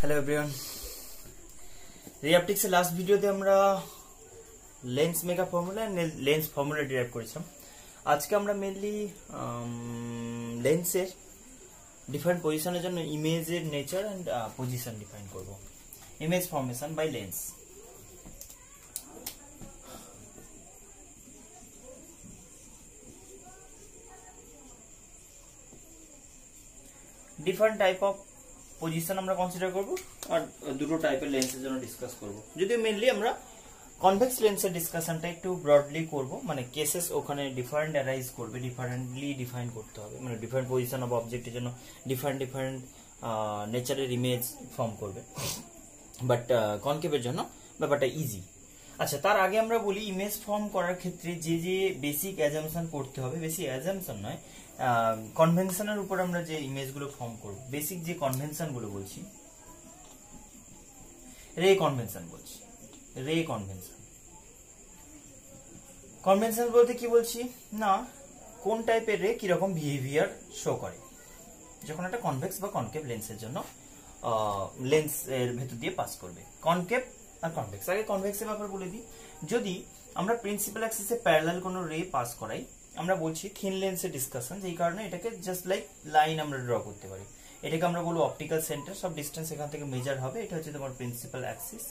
Hello everyone, রিঅপটিক্স এর last ভিডিওতে আমরা lens maker formula lens formula derive করেছিলাম। আজকে আমরা মেইনলি লেন্সের ডিফারেন্ট পজিশনের জন্য ইমেজের নেচার এন্ড পজিশন ডিফাইন করব। Image formation by lens. Different type of position আমরা কনসিডার করব আর দুটো টাইপের লেন্সের জন্য ডিসকাস করব। যদিও মেইনলি আমরা কনভেক্স লেন্সের ডিসকাশনটা একটু ব্রডলি করব, মানে কেসেস ওখানে ডিফারেন্ট অ্যারাইজ করবে, ডিফারেন্টলি ডিফাইন করতে হবে, মানে ডিফারেন্ট পজিশন অফ অবজেক্টের জন্য ডিফারেন্ট নেচারের ইমেজ ফর্ম করবে। বাট কনকেভের জন্য ব্যাপারটা ইজি। আচ্ছা, তার আগে আমরা বলি ইমেজ ফর্ম করার ক্ষেত্রে যে যে বেসিক অ্যাজাম্পশন করতে হবে, বেশি অ্যাজাম্পশন নয়, কনভেনশনের উপর আমরা যে ইমেজগুলো ফর্ম করব, বেসিক যে কনভেনশন গুলো বলছি, রে কনভেনশন বলছি। রে কনভেনশন কনভেনশন বলতে কি বলছি না, কোন টাইপের রে কিরকম বিহেভিয়ার শো করে যখন একটা কনভেক্স বা কনকেভ লেন্সের জন্য লেন্স এর ভেতর দিয়ে পাস করবে। কনকেভ আর কনভেক্স, আগে কনভেক্সের ব্যাপার বলে দিই। যদি আমরা প্রিন্সিপাল অ্যাক্সিসে প্যারালাল কোনো রে পাস করাই, আমরা বলছি থিন লেন্সের ডিসকাশন, যেই কারণে এটাকে জাস্ট লাইক লাইন আমরা ড্র করতে পারি। এটাকে আমরা বলবো অপটিক্যাল সেন্টার, সব ডিস্টেন্স এখান থেকে মেজার হবে। এটা হচ্ছে তোমার প্রিন্সিপাল অ্যাক্সিস।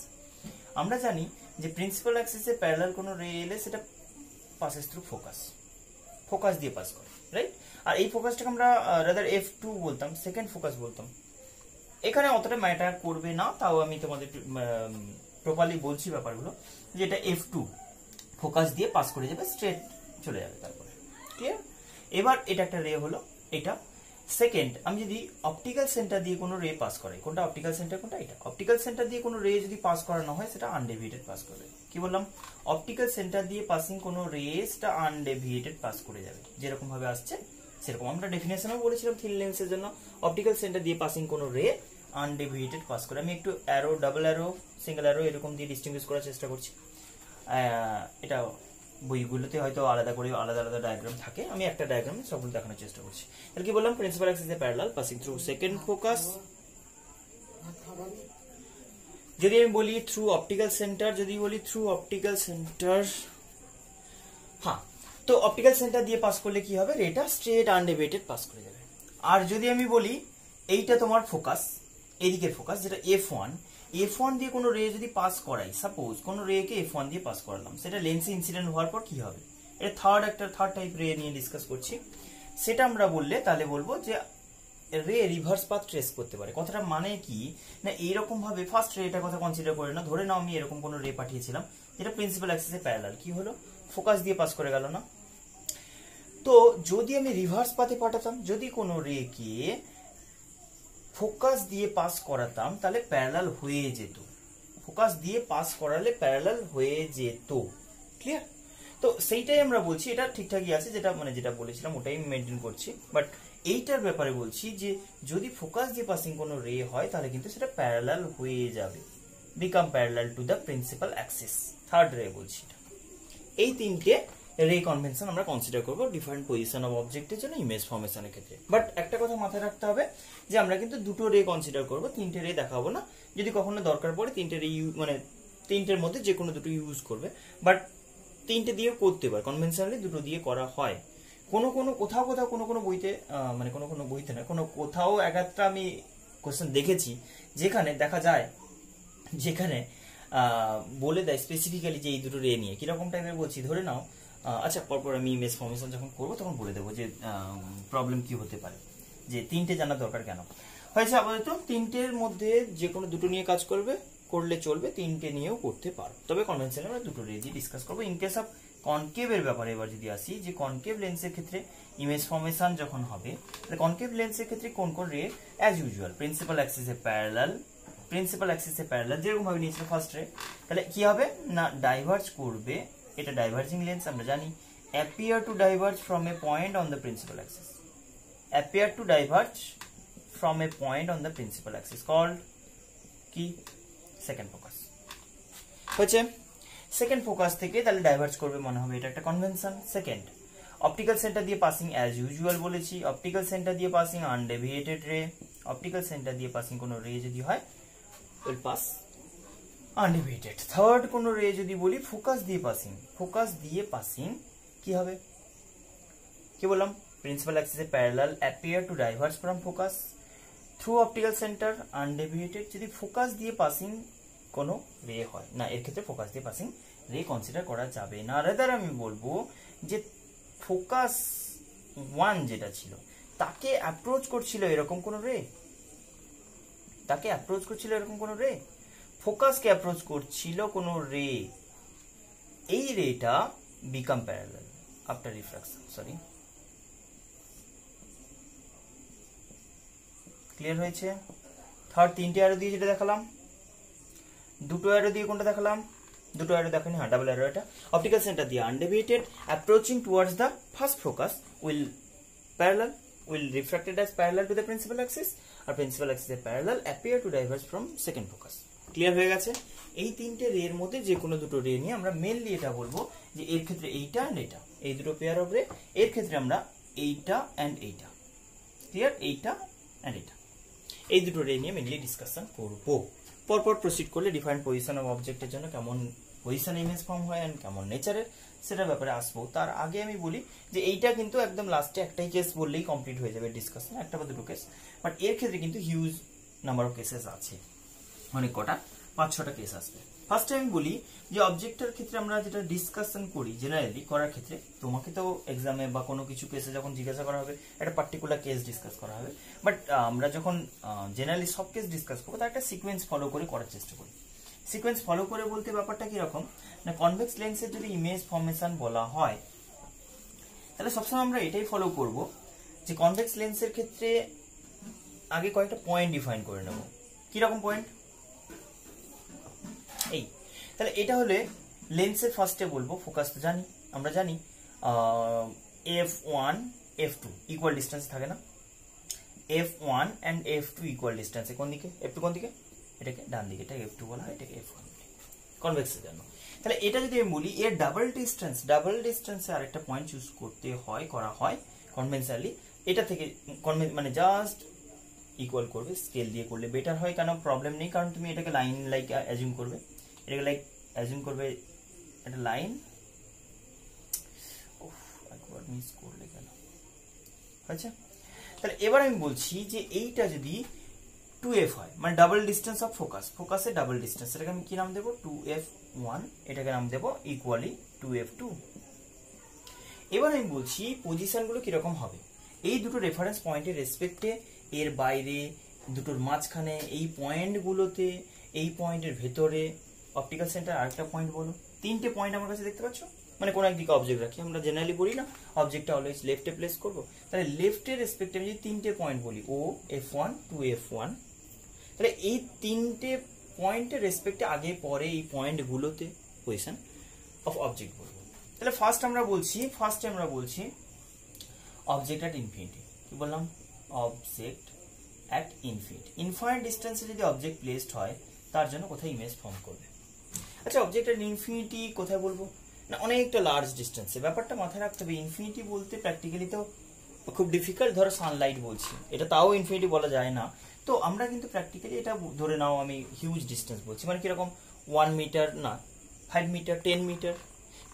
আমরা জানি যে প্রিন্সিপাল অ্যাক্সিসে প্যারালাল কোনো রে এলে সেটা পাসেস থ্রু ফোকাস, ফোকাস দিয়ে পাস করে, রাইট? আর এই ফোকাসটাকে আমরা রাদার F2 বলতাম, সেকেন্ড ফোকাস বলতাম। এখানে অতটা ম্যাটার করবে না, তাও আমি তোমাদের প্রপারলি বলছি ব্যাপারগুলো, যে এটা F2 ফোকাস দিয়ে পাস করে যাবে, স্ট্রেট চলে যাবে তারপরে। ক্লিয়ার? এবার এটা একটা রে হলো। এটা সেকেন্ড, আমি যদি অপটিক্যাল সেন্টার দিয়ে কোনো রে পাস করাই, কোনটা অপটিক্যাল সেন্টার, কোনটা এটা অপটিক্যাল সেন্টার দিয়ে কোনো রে যদি পাস করানো হয় সেটা আনডেভিয়েটেড পাস করবে। কি বললাম? অপটিক্যাল সেন্টার দিয়ে পাসিং কোনো রে সেটা আনডেভিয়েটেড পাস করে যাবে, যেরকম ভাবে আসছে সেরকম। আমরা ডেফিনেশনও বলেছিলাম থিন লেন্সের জন্য অপটিক্যাল সেন্টার দিয়ে পাসিং কোনো রে আনডেভিয়েটেড পাস করে। আমি একটু arrow, double arrow, single arrow এরকম দিয়ে ডিস্টিংগুইশ করার চেষ্টা করছি। এটা বইগুলোতে হয়তো আলাদা করে আলাদা আলাদা ডায়াগ্রাম থাকে, আমি একটা ডায়াগ্রামে সবগুলো দেখানোর চেষ্টা করছি। তাহলে কি বললাম? প্রিন্সিপাল অ্যাক্সিসে parallel passing through second focus. যদি আমি বলি থ্রু অপটিক্যাল সেন্টার, যদি বলি থ্রু অপটিক্যাল সেন্টার, হ্যাঁ, তো অপটিক্যাল সেন্টার দিয়ে পাস করলে কি হবে? রেটা স্ট্রেট আনডেভিয়েটেড পাস করে যাবে। আর যদি আমি বলি এইটা তোমার ফোকাস, এদিকের ফোকাস, যেটা F1 দিয়ে কোনো রে যদি পাস করাই, সাপোজ কোনো রে কে F1 দিয়ে পাস করালাম, সেটা লেন্সে ইনসিডেন্ট হওয়ার পর কি হবে? এটা থার্ড টাইপ রে নিয়ে ডিসকাস করছি। সেটা আমরা বললে তাহলে বলবো যে রে রিভার্স পাথ ট্রেস করতে পারে। কথাটা মানে কি না, এইরকম ভাবে ফার্স্ট রেটার কথা কনসিডার করে না, ধরে নাও আমি এরকম কোনো রে পাঠিয়েছিলাম যেটা প্রিন্সিপাল অ্যাক্সিসে প্যারালাল, কি হলো? ফোকাস দিয়ে পাস করে গেল না? তো যদি আমি রিভার্স পাথে পাঠাতাম, যদি কোনো রে কে ফোকাস দিয়ে পাস করাতাম, তাহলে প্যারালাল হয়ে যেত। ফোকাস দিয়ে পাস করালে প্যারালাল হয়ে যেত। ক্লিয়ার? তো সেইটাই আমরা বলছি, এটা ঠিকঠাকই আছে, যেটা বলেছিলাম ওটাই মেনটেন করছি। বাট এইটার ব্যাপারে বলছি যে যদি ফোকাস দিয়ে পাসিং কোনো রে হয়, তাহলে কিন্তু সেটা প্যারালাল হয়ে যাবে, become parallel to the principal Axis. Third রে বলছি। এই তিনটে রে কনভেনশন আমরা কনসিডার করব ডিফারেন্ট পজিশন অফ অবজেক্টের জন্য ইমেজ ফর্মেশনের ক্ষেত্রে। বাট একটা কথা মাথায় রাখতে হবে যে আমরা কিন্তু দুটো রে কনসিডার করব, তিনটে রে দেখাবো না। যদি কখনো দরকার পড়ে তিনটে রে মানে তিনটের মধ্যে যে কোনো দুটো ইউজ করবে, বাট তিনটে দিয়ে করতে পারে। কনভেনশনালি দুটো দিয়ে করা হয়। কোথাও কোনো বইতে, মানে কোনো বইতে না, কোথাও এক একটা আমি কোশ্চেন দেখেছি যেখানে দেখা যায়, যেখানে বলে দেয় স্পেসিফিক্যালি যে এই দুটো রে নিয়ে কিরকম টাইপের বলছি। ধরে নাও, আচ্ছা, পরপর আমি ইমেজ ফর্মেশন যখন করবো তখন বলে দেবো যে প্রবলেম কি হতে পারে, যে তিনটে জানার দরকার কেন হয়েছে। আপাতত তিনটের মধ্যে যে কোনো দুটো নিয়ে কাজ করলে চলবে, তিনটে নিয়েও করতে পারো। তবে কনভেনশনে আমরা দুটো রে দিয়ে ডিসকাস করবো। ইন কেস অফ কনকেভের ব্যাপারে এবার যদি আসি, যে কনকেভ লেন্সের ক্ষেত্রে ইমেজ ফর্মেশন যখন হবে, তাহলে কনকেভ লেন্সের ক্ষেত্রে কোন রে? অ্যাজ ইউজুয়াল প্রিন্সিপাল অ্যাক্সিসে প্যারালাল, যেরকম ভাবে নিয়েছিল ফার্স্ট রে। তাহলে কি হবে না, ডাইভার্জ করবে। এটা ডাইভার্জিং লেন্স, আমরা জানি। appear to diverge from a point on the principal axis, appear to diverge from a point on the principal axis called কি? Second focus. হচ্ছে সেকেন্ড ফোকাস থেকে তাহলে ডাইভার্জ করবে, মনে হবে এটা একটা কনভেনশন। সেকেন্ড, অপটিক্যাল সেন্টার দিয়ে পাসিং অ্যাজ ইউজুয়াল বলেছি। অপটিক্যাল সেন্টার দিয়ে পাসিং আনডেভিয়েটেড রে। অপটিক্যাল সেন্টার দিয়ে পাসিং কোনো রে যদি হয় উইল পাস আনডিভিয়েটেড। থার্ড কোনো রে যদি বলি ফোকাস দিয়ে পাসিং কি হবে? কি বললাম? প্রিন্সিপাল অ্যাক্সিসে parallel appear to diverge from focus through optical centre undeviated. যদি ফোকাস দিয়ে পাসিং কোনো রে হয় না, এর ক্ষেত্রে ফোকাস দিয়ে পাসিং রে কনসিডার করা যাবে না। রাদার আমি বলবো যে ফোকাস 1 যেটা ছিল তাকে অ্যাপ্রোচ করছিল এরকম কোনো রে, ফোকাসকে অ্যাপ্রোচ করছিল কোনো রে, এই রেটা become parallel after refraction. Sorry, clear হয়েছে? থার্ড তিনটে অ্যারো দিয়ে যেটা দেখালাম, দুটো অ্যারো দিয়ে কোনটা দেখালাম? দুটো অ্যারো দেখানি, হ্যাঁ ডাবল অ্যারো এটা। অপটিক্যাল সেন্টার দিয়ে undeviated approaching towards the first focus will refracted as parallel to the principal axis, আর প্রিন্সিপাল অ্যাক্সিসের parallel appear to diverge from second focus. Clear হয়ে গেছে? এই তিনটে রে এর মধ্যে যে কোনো দুটো রে নিয়ে আমরা মেনলি এটা বলবো যে এর ক্ষেত্রে এইটা এন্ড এটা, এই দুটো পেয়ার অফ রে, এর ক্ষেত্রে আমরা এইটা এন্ড এইটা। ক্লিয়ার? এইটা এন্ড এটা, এই দুটো রে নিয়ে মেনলি ডিসকাশন করবো। পরপর প্রসিড করলে ডিফারেন্ট পজিশন অফ অবজেক্টের জন্য কেমন পজিশন ইমেজ ফর্ম হয় এন্ড কেমন নেচারের, সেটার ব্যাপারে আসবো। তার আগে আমি বলি যে এইটা কিন্তু একদম লাস্টে একটাই কেস বললেই কমপ্লিট হয়ে যাবে ডিসকাশন, একটা বা দুটো কেস, বাট এর ক্ষেত্রে কিন্তু হিউজ নাম্বার অফ কেসেস আছে, অনেক কটা 5-6টা কেস আসবে। ফার্স্ট টাইম বলি যে অবজেক্টের ক্ষেত্রে আমরা যেটা ডিসকাশন করি জেনারেলি করার ক্ষেত্রে, তোমাকে তো এক্সামে বা কোনো কিছু কেসে যখন জিজ্ঞাসা করা হবে একটা পার্টিকুলার কেস ডিসকাস করা হবে, বাট আমরা যখন জেনারেলি সব কেস ডিসকাস করবো তার একটা সিকোয়েন্স ফলো করে করার চেষ্টা করি। সিকোয়েন্স ফলো করে বলতে ব্যাপারটা কিরকম না, কনভেক্স লেন্সের যদি ইমেজ ফর্মেশন বলা হয় তাহলে সবসময় আমরা এটাই ফলো করব যে কনভেক্স লেন্সের ক্ষেত্রে আগে কয়েকটা পয়েন্ট ডিফাইন করে নেব। কিরকম পয়েন্ট? এই তাহলে এটা হলে লেন্সের ফার্স্টে বলবো ফোকাস তো জানি, আমরা জানি f1 f2 ইকুয়াল ডিস্টেন্স থাকে না, f1 এন্ড f2 ইকুয়াল ডিস্টেন্সে কোন দিকে? f2 কোন দিকে? এটাকে ডান দিকে, এটা f2 বলা হয়, এটাকে f1 কনভেক্সের জন্য। তাহলে এটা যদি আমি বলি এর ডাবল ডিস্টেন্সে আরেকটা পয়েন্ট চুজ করতে হয়, করা হয় কনভেনশনালি, এটা থেকে মানে জাস্ট ইকুয়াল করবে, স্কেল দিয়ে করলে বেটার হয়, কেন প্রবলেম নেই, কারণ তুমি এটাকে লাইন লাইক অ্যাজিউম করবে, এটাকে লাইক অ্যাজিউম করবে একটা লাইন, একবার মিস করলে কেন আচ্ছা। তাহলে এবার আমি বলছি যে এইটা যদি 2f হয় মানে ডাবল ডিস্টেন্স অফ ফোকাসের ডাবল ডিস্টেন্স, এটাকে আমি কি নাম দেবো? 2f1, এটাকে নাম দেবো ইকুয়ালি 2f2। এবার আমি বলছি পজিশনগুলো কিরকম হবে, এই দুটো রেফারেন্স পয়েন্টের রেসপেক্টে, এর বাইরে, দুটোর মাঝখানে, এই পয়েন্টগুলোতে, এই পয়েন্টের ভেতরে, অপটিক্যাল সেন্টার আরেকটা পয়েন্ট বলো, তিনটে পয়েন্ট আমার কাছে দেখতে পাচ্ছ, মানে কোন একদিকে অবজেক্ট রাখি, আমরা জেনারেলি বলি না অবজেক্টটা অলওয়েজ লেফটে প্লেস করবো, তাহলে লেফটের রেসপেক্টে আমি যদি তিনটে পয়েন্ট বলি ও f1 2f1, তাহলে এই তিনটে পয়েন্টের রেসপেক্টে আগে পরে এই পয়েন্টগুলোতে পজিশন অফ অবজেক্ট বলবো। তাহলে ফার্স্টে আমরা বলছি অবজেক্ট অ্যাট ইনফিনিটি। কি বললাম? অবজেক্ট অ্যাট ইনফিনিটি, ইনফাইনাইট ডিস্টেন্সে যদি অবজেক্ট প্লেসড হয় তার জন্য কোথায় ইমেজ ফর্ম করবে। আচ্ছা, অবজেক্ট অ্যাট ইনফিনিটি কোথায় বলবো না, অনেকটা লার্জ ডিস্টেন্সে। ব্যাপারটা মাথায় রাখতে হবে, ইনফিনিটি বলতে প্র্যাকটিক্যালি তো খুব ডিফিকাল্ট, ধরো সানলাইট বলছি, এটা তাও ইনফিনিটি বলা যায় না, তো আমরা কিন্তু প্র্যাকটিক্যালি এটা ধরে নাও আমি হিউজ ডিস্টেন্স বলছি, মানে কিরকম 1 মিটার না 5 মিটার 10 মিটার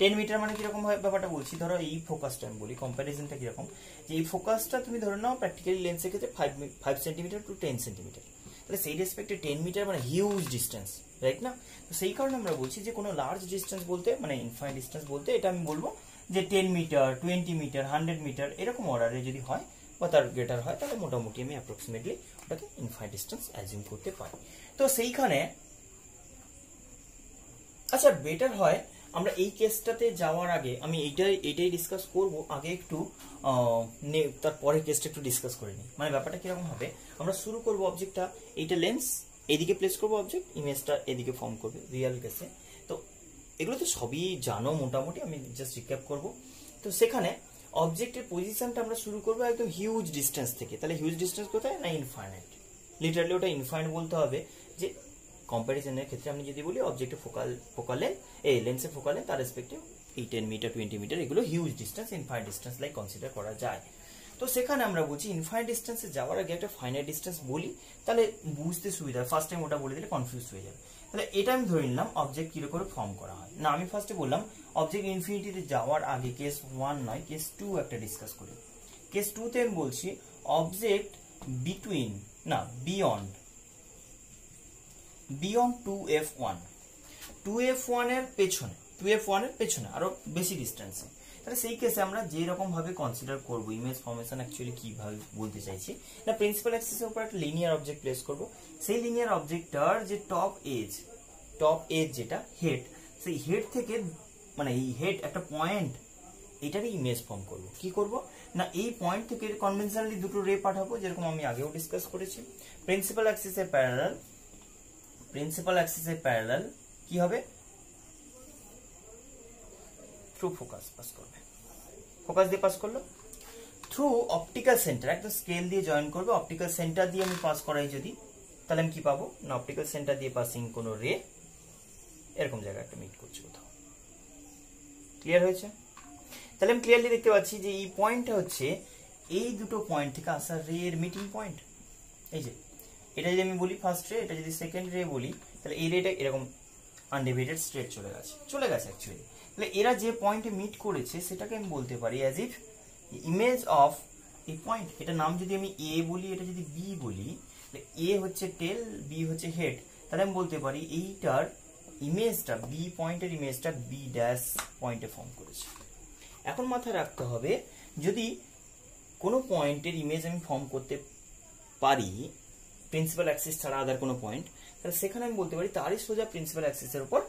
10 মিটার মানে কিরকম ব্যাপারটা বলছি, ধরো এই ফোকাসটা আমি বলি, কম্প্যারিজনটা কিরকম, যে এই ফোকাসটা তুমি ধরে নাও প্র্যাকটিক্যালি লেন্সের ক্ষেত্রে 5 সেন্টিমিটার টু 10 সেন্টিমিটার, তাহলে সেই রেসপেক্টে 10 মিটার মানে হিউজ ডিস্টেন্স, রাইট না? তো সেই কারণে আমরা বলছি যে কোনো লার্জ ডিস্টেন্স বলতে মানে ইনফাইনাইট ডিস্টেন্স বলতে এটা আমি বলবো যে 10 মিটার 20 মিটার 100 মিটার এরকম অর্ডারে যদি হয় বা তার গ্রেটার হয়, তাহলে মোটামুটি আমি অ্যাপ্রক্সিমেটলি ওটাকে ইনফাইনাইট ডিস্টেন্স অ্যাজিউম করতে পারি। তো সেইখানে আচ্ছা বেটার হয় আমরা এই কেসটাতে যাওয়ার আগে আমি এইটাই ডিসকাস করব, আগে একটু তারপরে কেসটা একটু ডিসকাস করে নিই। মানে ব্যাপারটা কিরকম হবে, আমরা শুরু করবো অবজেক্টটা, এইটা লেন্স, এদিকে প্লেস করবো অবজেক্ট, ইমেজটা এদিকে ফর্ম করবে রিয়েল কেসে। তো এগুলো তো সবই জানো মোটামুটি, আমি জাস্ট রিক্যাপ করব। তো সেখানে অবজেক্টের পজিশনটা আমরা শুরু করবো একদম হিউজ ডিস্টেন্স থেকে। তাহলে হিউজ ডিস্টেন্স কোথায় না, ইনফাইনাইট, লিটারালি ওটা ইনফাইনাইট বলতে হবে। যে কম্প্যারিজনের ক্ষেত্রে আমি যদি বলি অবজেক্টের ফোকালে এই লেন্সের ফোকালে তার রেসপেক্টিভ এই 10 মিটার 20 মিটার এগুলো huge distance, infinite distance like consider করা যায়। তো সেখানে আমরা বলছি ইনফাইনাইট ডিস্টেন্সে যাওয়ার আগে একটা ফাইনাইট ডিস্টেন্স বলি, তাহলে বুঝতে সুবিধা হয়। ফার্স্ট টাইম ওটা বলে দিলে কনফিউজ হয়ে যাবে। তাহলে এটা আমি ধরে নিলাম অবজেক্ট কিরকম করে ফর্ম করা হয়। না, আমি ফার্স্টে বললাম অবজেক্ট ইনফিনিটিতে যাওয়ার আগে কেস 1 নয়, কেস 2 একটা ডিসকাস করি। কেস 2 তে আমি বলছি অবজেক্ট বিটুইন না বিয়ন্ড 2f1, 2f1 এর পেছনে আরো বেশি ডিস্টেন্সে। তাহলে সেই কেসে আমরা যে রকম ভাবে কনসিডার করব ইমেজ ফর্মেশন অ্যাকচুয়ালি কিভাবে বলতে চাইছি না, প্রিন্সিপাল অ্যাক্সিসের উপর একটা লিনিয়ার অবজেক্ট প্লেস করব। সেই লিনিয়ার অবজেক্টটার যে টপ এজ যেটা হেড, সেই হেড থেকে মানে এই হেড একটা পয়েন্ট, এটারই ইমেজ ফর্ম করব। কি করব না, এই পয়েন্ট থেকে কনভেনশনালি দুটো রে পাঠাবো, যেরকম আমি আগেও ডিসকাস করেছি। প্রিন্সিপাল অ্যাক্সিসের প্যারালাল কি হবে, থ্রু ফোকাস পাস করবে, ফোকাস দিয়ে পাস করলো। থ্রু অপটিক্যাল সেন্টার, একদম স্কেল দিয়ে জয়েন করবে। অপটিক্যাল সেন্টার দিয়ে আমি পাস করাই যদি, তাহলে আমি কি পাবো না, অপটিক্যাল সেন্টার দিয়ে পাসিং কোন রে এরকম জায়গায় একটা মিট করছে কোথাও। ক্লিয়ার হয়েছে? তাহলে আমি ক্লিয়ারলি দেখতে পাচ্ছি যে এই পয়েন্টটা হচ্ছে এই দুটো পয়েন্ট থেকে আসা রে এর মিটিং পয়েন্ট। এই যে এটা যদি আমি বলি ফার্স্ট রে, এটা যদি সেকেন্ড রে বলি, তাহলে এই রেটা এরকম আনডিভাইডেড স্ট্রেট চলে গেছে অ্যাকচুয়ালি। তাহলে এরা যে পয়েন্টে মিট করেছে সেটাকে আমি বলতে পারি অ্যাজ ইফ ইমেজ অফ এই পয়েন্ট। এটা নাম যদি আমি এ বলি, এটা যদি বি বলি, তাহলে এ হচ্ছে টেল, বি হচ্ছে হেড, তাহলে আমি বলতে পারি এইটার ইমেজটা, বি পয়েন্টের ইমেজটা বি ড্যাশ পয়েন্টে ফর্ম করেছে। এখন মাথায় রাখতে হবে, যদি কোনো পয়েন্টের ইমেজ আমি ফর্ম করতে পারি প্রিন্সিপাল অ্যাক্সিস ছাড়া আদার কোনো পয়েন্ট, তাহলে সেখানে আমি বলতে পারি তারই সোজা প্রিন্সিপাল অ্যাক্সিসের উপর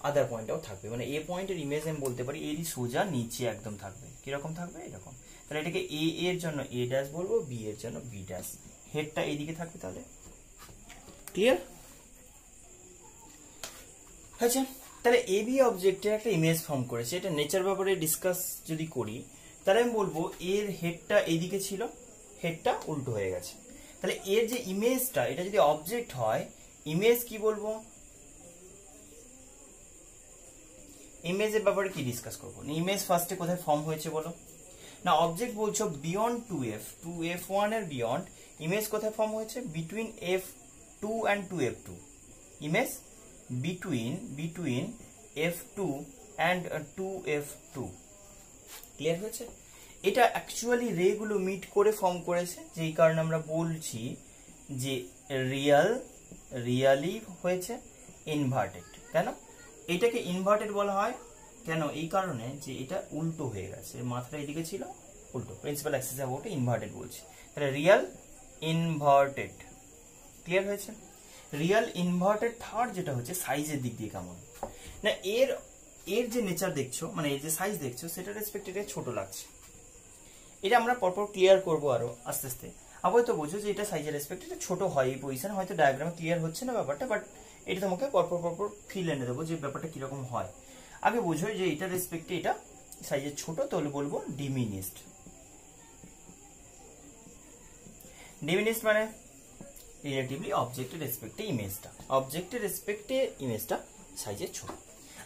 আদার পয়েন্টটাও থাকবে। মানে এ পয়েন্টের ইমেজ আমি বলতে পারি এরই সোজা নিচে একদম থাকবে। কিরকম থাকবে? এরকম। তাহলে এটাকে এ এর জন্য এ ড্যাশ বলবো, বি এর জন্য বি ড্যাশ, হেডটা এইদিকে থাকবে। তাহলে ক্লিয়ার? আচ্ছা, তাহলে এ বি অবজেক্টের একটা ইমেজ ফর্ম করেছে, এটা নেচার ব্যাপারে ডিসকাস যদি করি, তাহলে আমি বলবো এর হেডটা এইদিকে ছিল, হেডটা উল্টো হয়ে গেছে। তাহলে এর যে ইমেজটা, এটা যদি অবজেক্ট হয়, ইমেজ কি বলবো, ইমেজের ব্যাপারে কি ডিসকাস করবো? ইমেজ ফার্স্টে কোথায় ফর্ম হয়েছে বলো না, অবজেক্ট বলছো বিয়ন্ড 2f1 এর বিয়ন্ড, ইমেজ কোথায় ফর্ম হয়েছে? Between f2 and 2f2, image between f2 and 2f2। Clear হয়েছে? এটা অ্যাকচুয়ালি রে গুলো মিট করে ফর্ম করেছে, যেই কারণে আমরা বলছি যে রিয়ালি হয়েছে ইনভার্টেড। কেন এটাকে ইনভার্টেড বলা হয়? কেন? এই কারণে যে এটা উল্টো হয়ে গেছে, মাথাটা এদিকে ছিল, উল্টো। প্রিন্সিপাল অ্যাক্সিস ওটা ইনভার্টেড বলছি, তাহলে রিয়াল ইনভার্টেড। ক্লিয়ার হয়েছে? Real inverted. থার্ড যেটা হচ্ছে সাইজের দিক দিয়ে কেমন না, এর যে নেচার দেখছো, মানে এর যে সাইজ দেখছো, সেটা রেসপেক্ট এটা ছোট লাগছে। এটা আমরা পরপর ক্লিয়ার করবো আরো আস্তে আস্তে। আপাতত বোঝো যে এটা সাইজের রেসপেক্ট এটা ছোট হয় এই পজিশন। হয়তো ডায়াগ্রামে ক্লিয়ার হচ্ছে না ব্যাপারটা, বাট এটা তোমাকে পরপর ফিল এনে দেবো যে ব্যাপারটা কিরকম হয়। আগে বোঝো যে এটা রেসপেক্টে এটা সাইজের ছোট, তাহলে বলবো ডিমিনিস্ট। ডিমিনিস্ট মানে রিলেটিভলি অবজেক্টের রেসপেক্টে ইমেজটা সাইজের ছোট।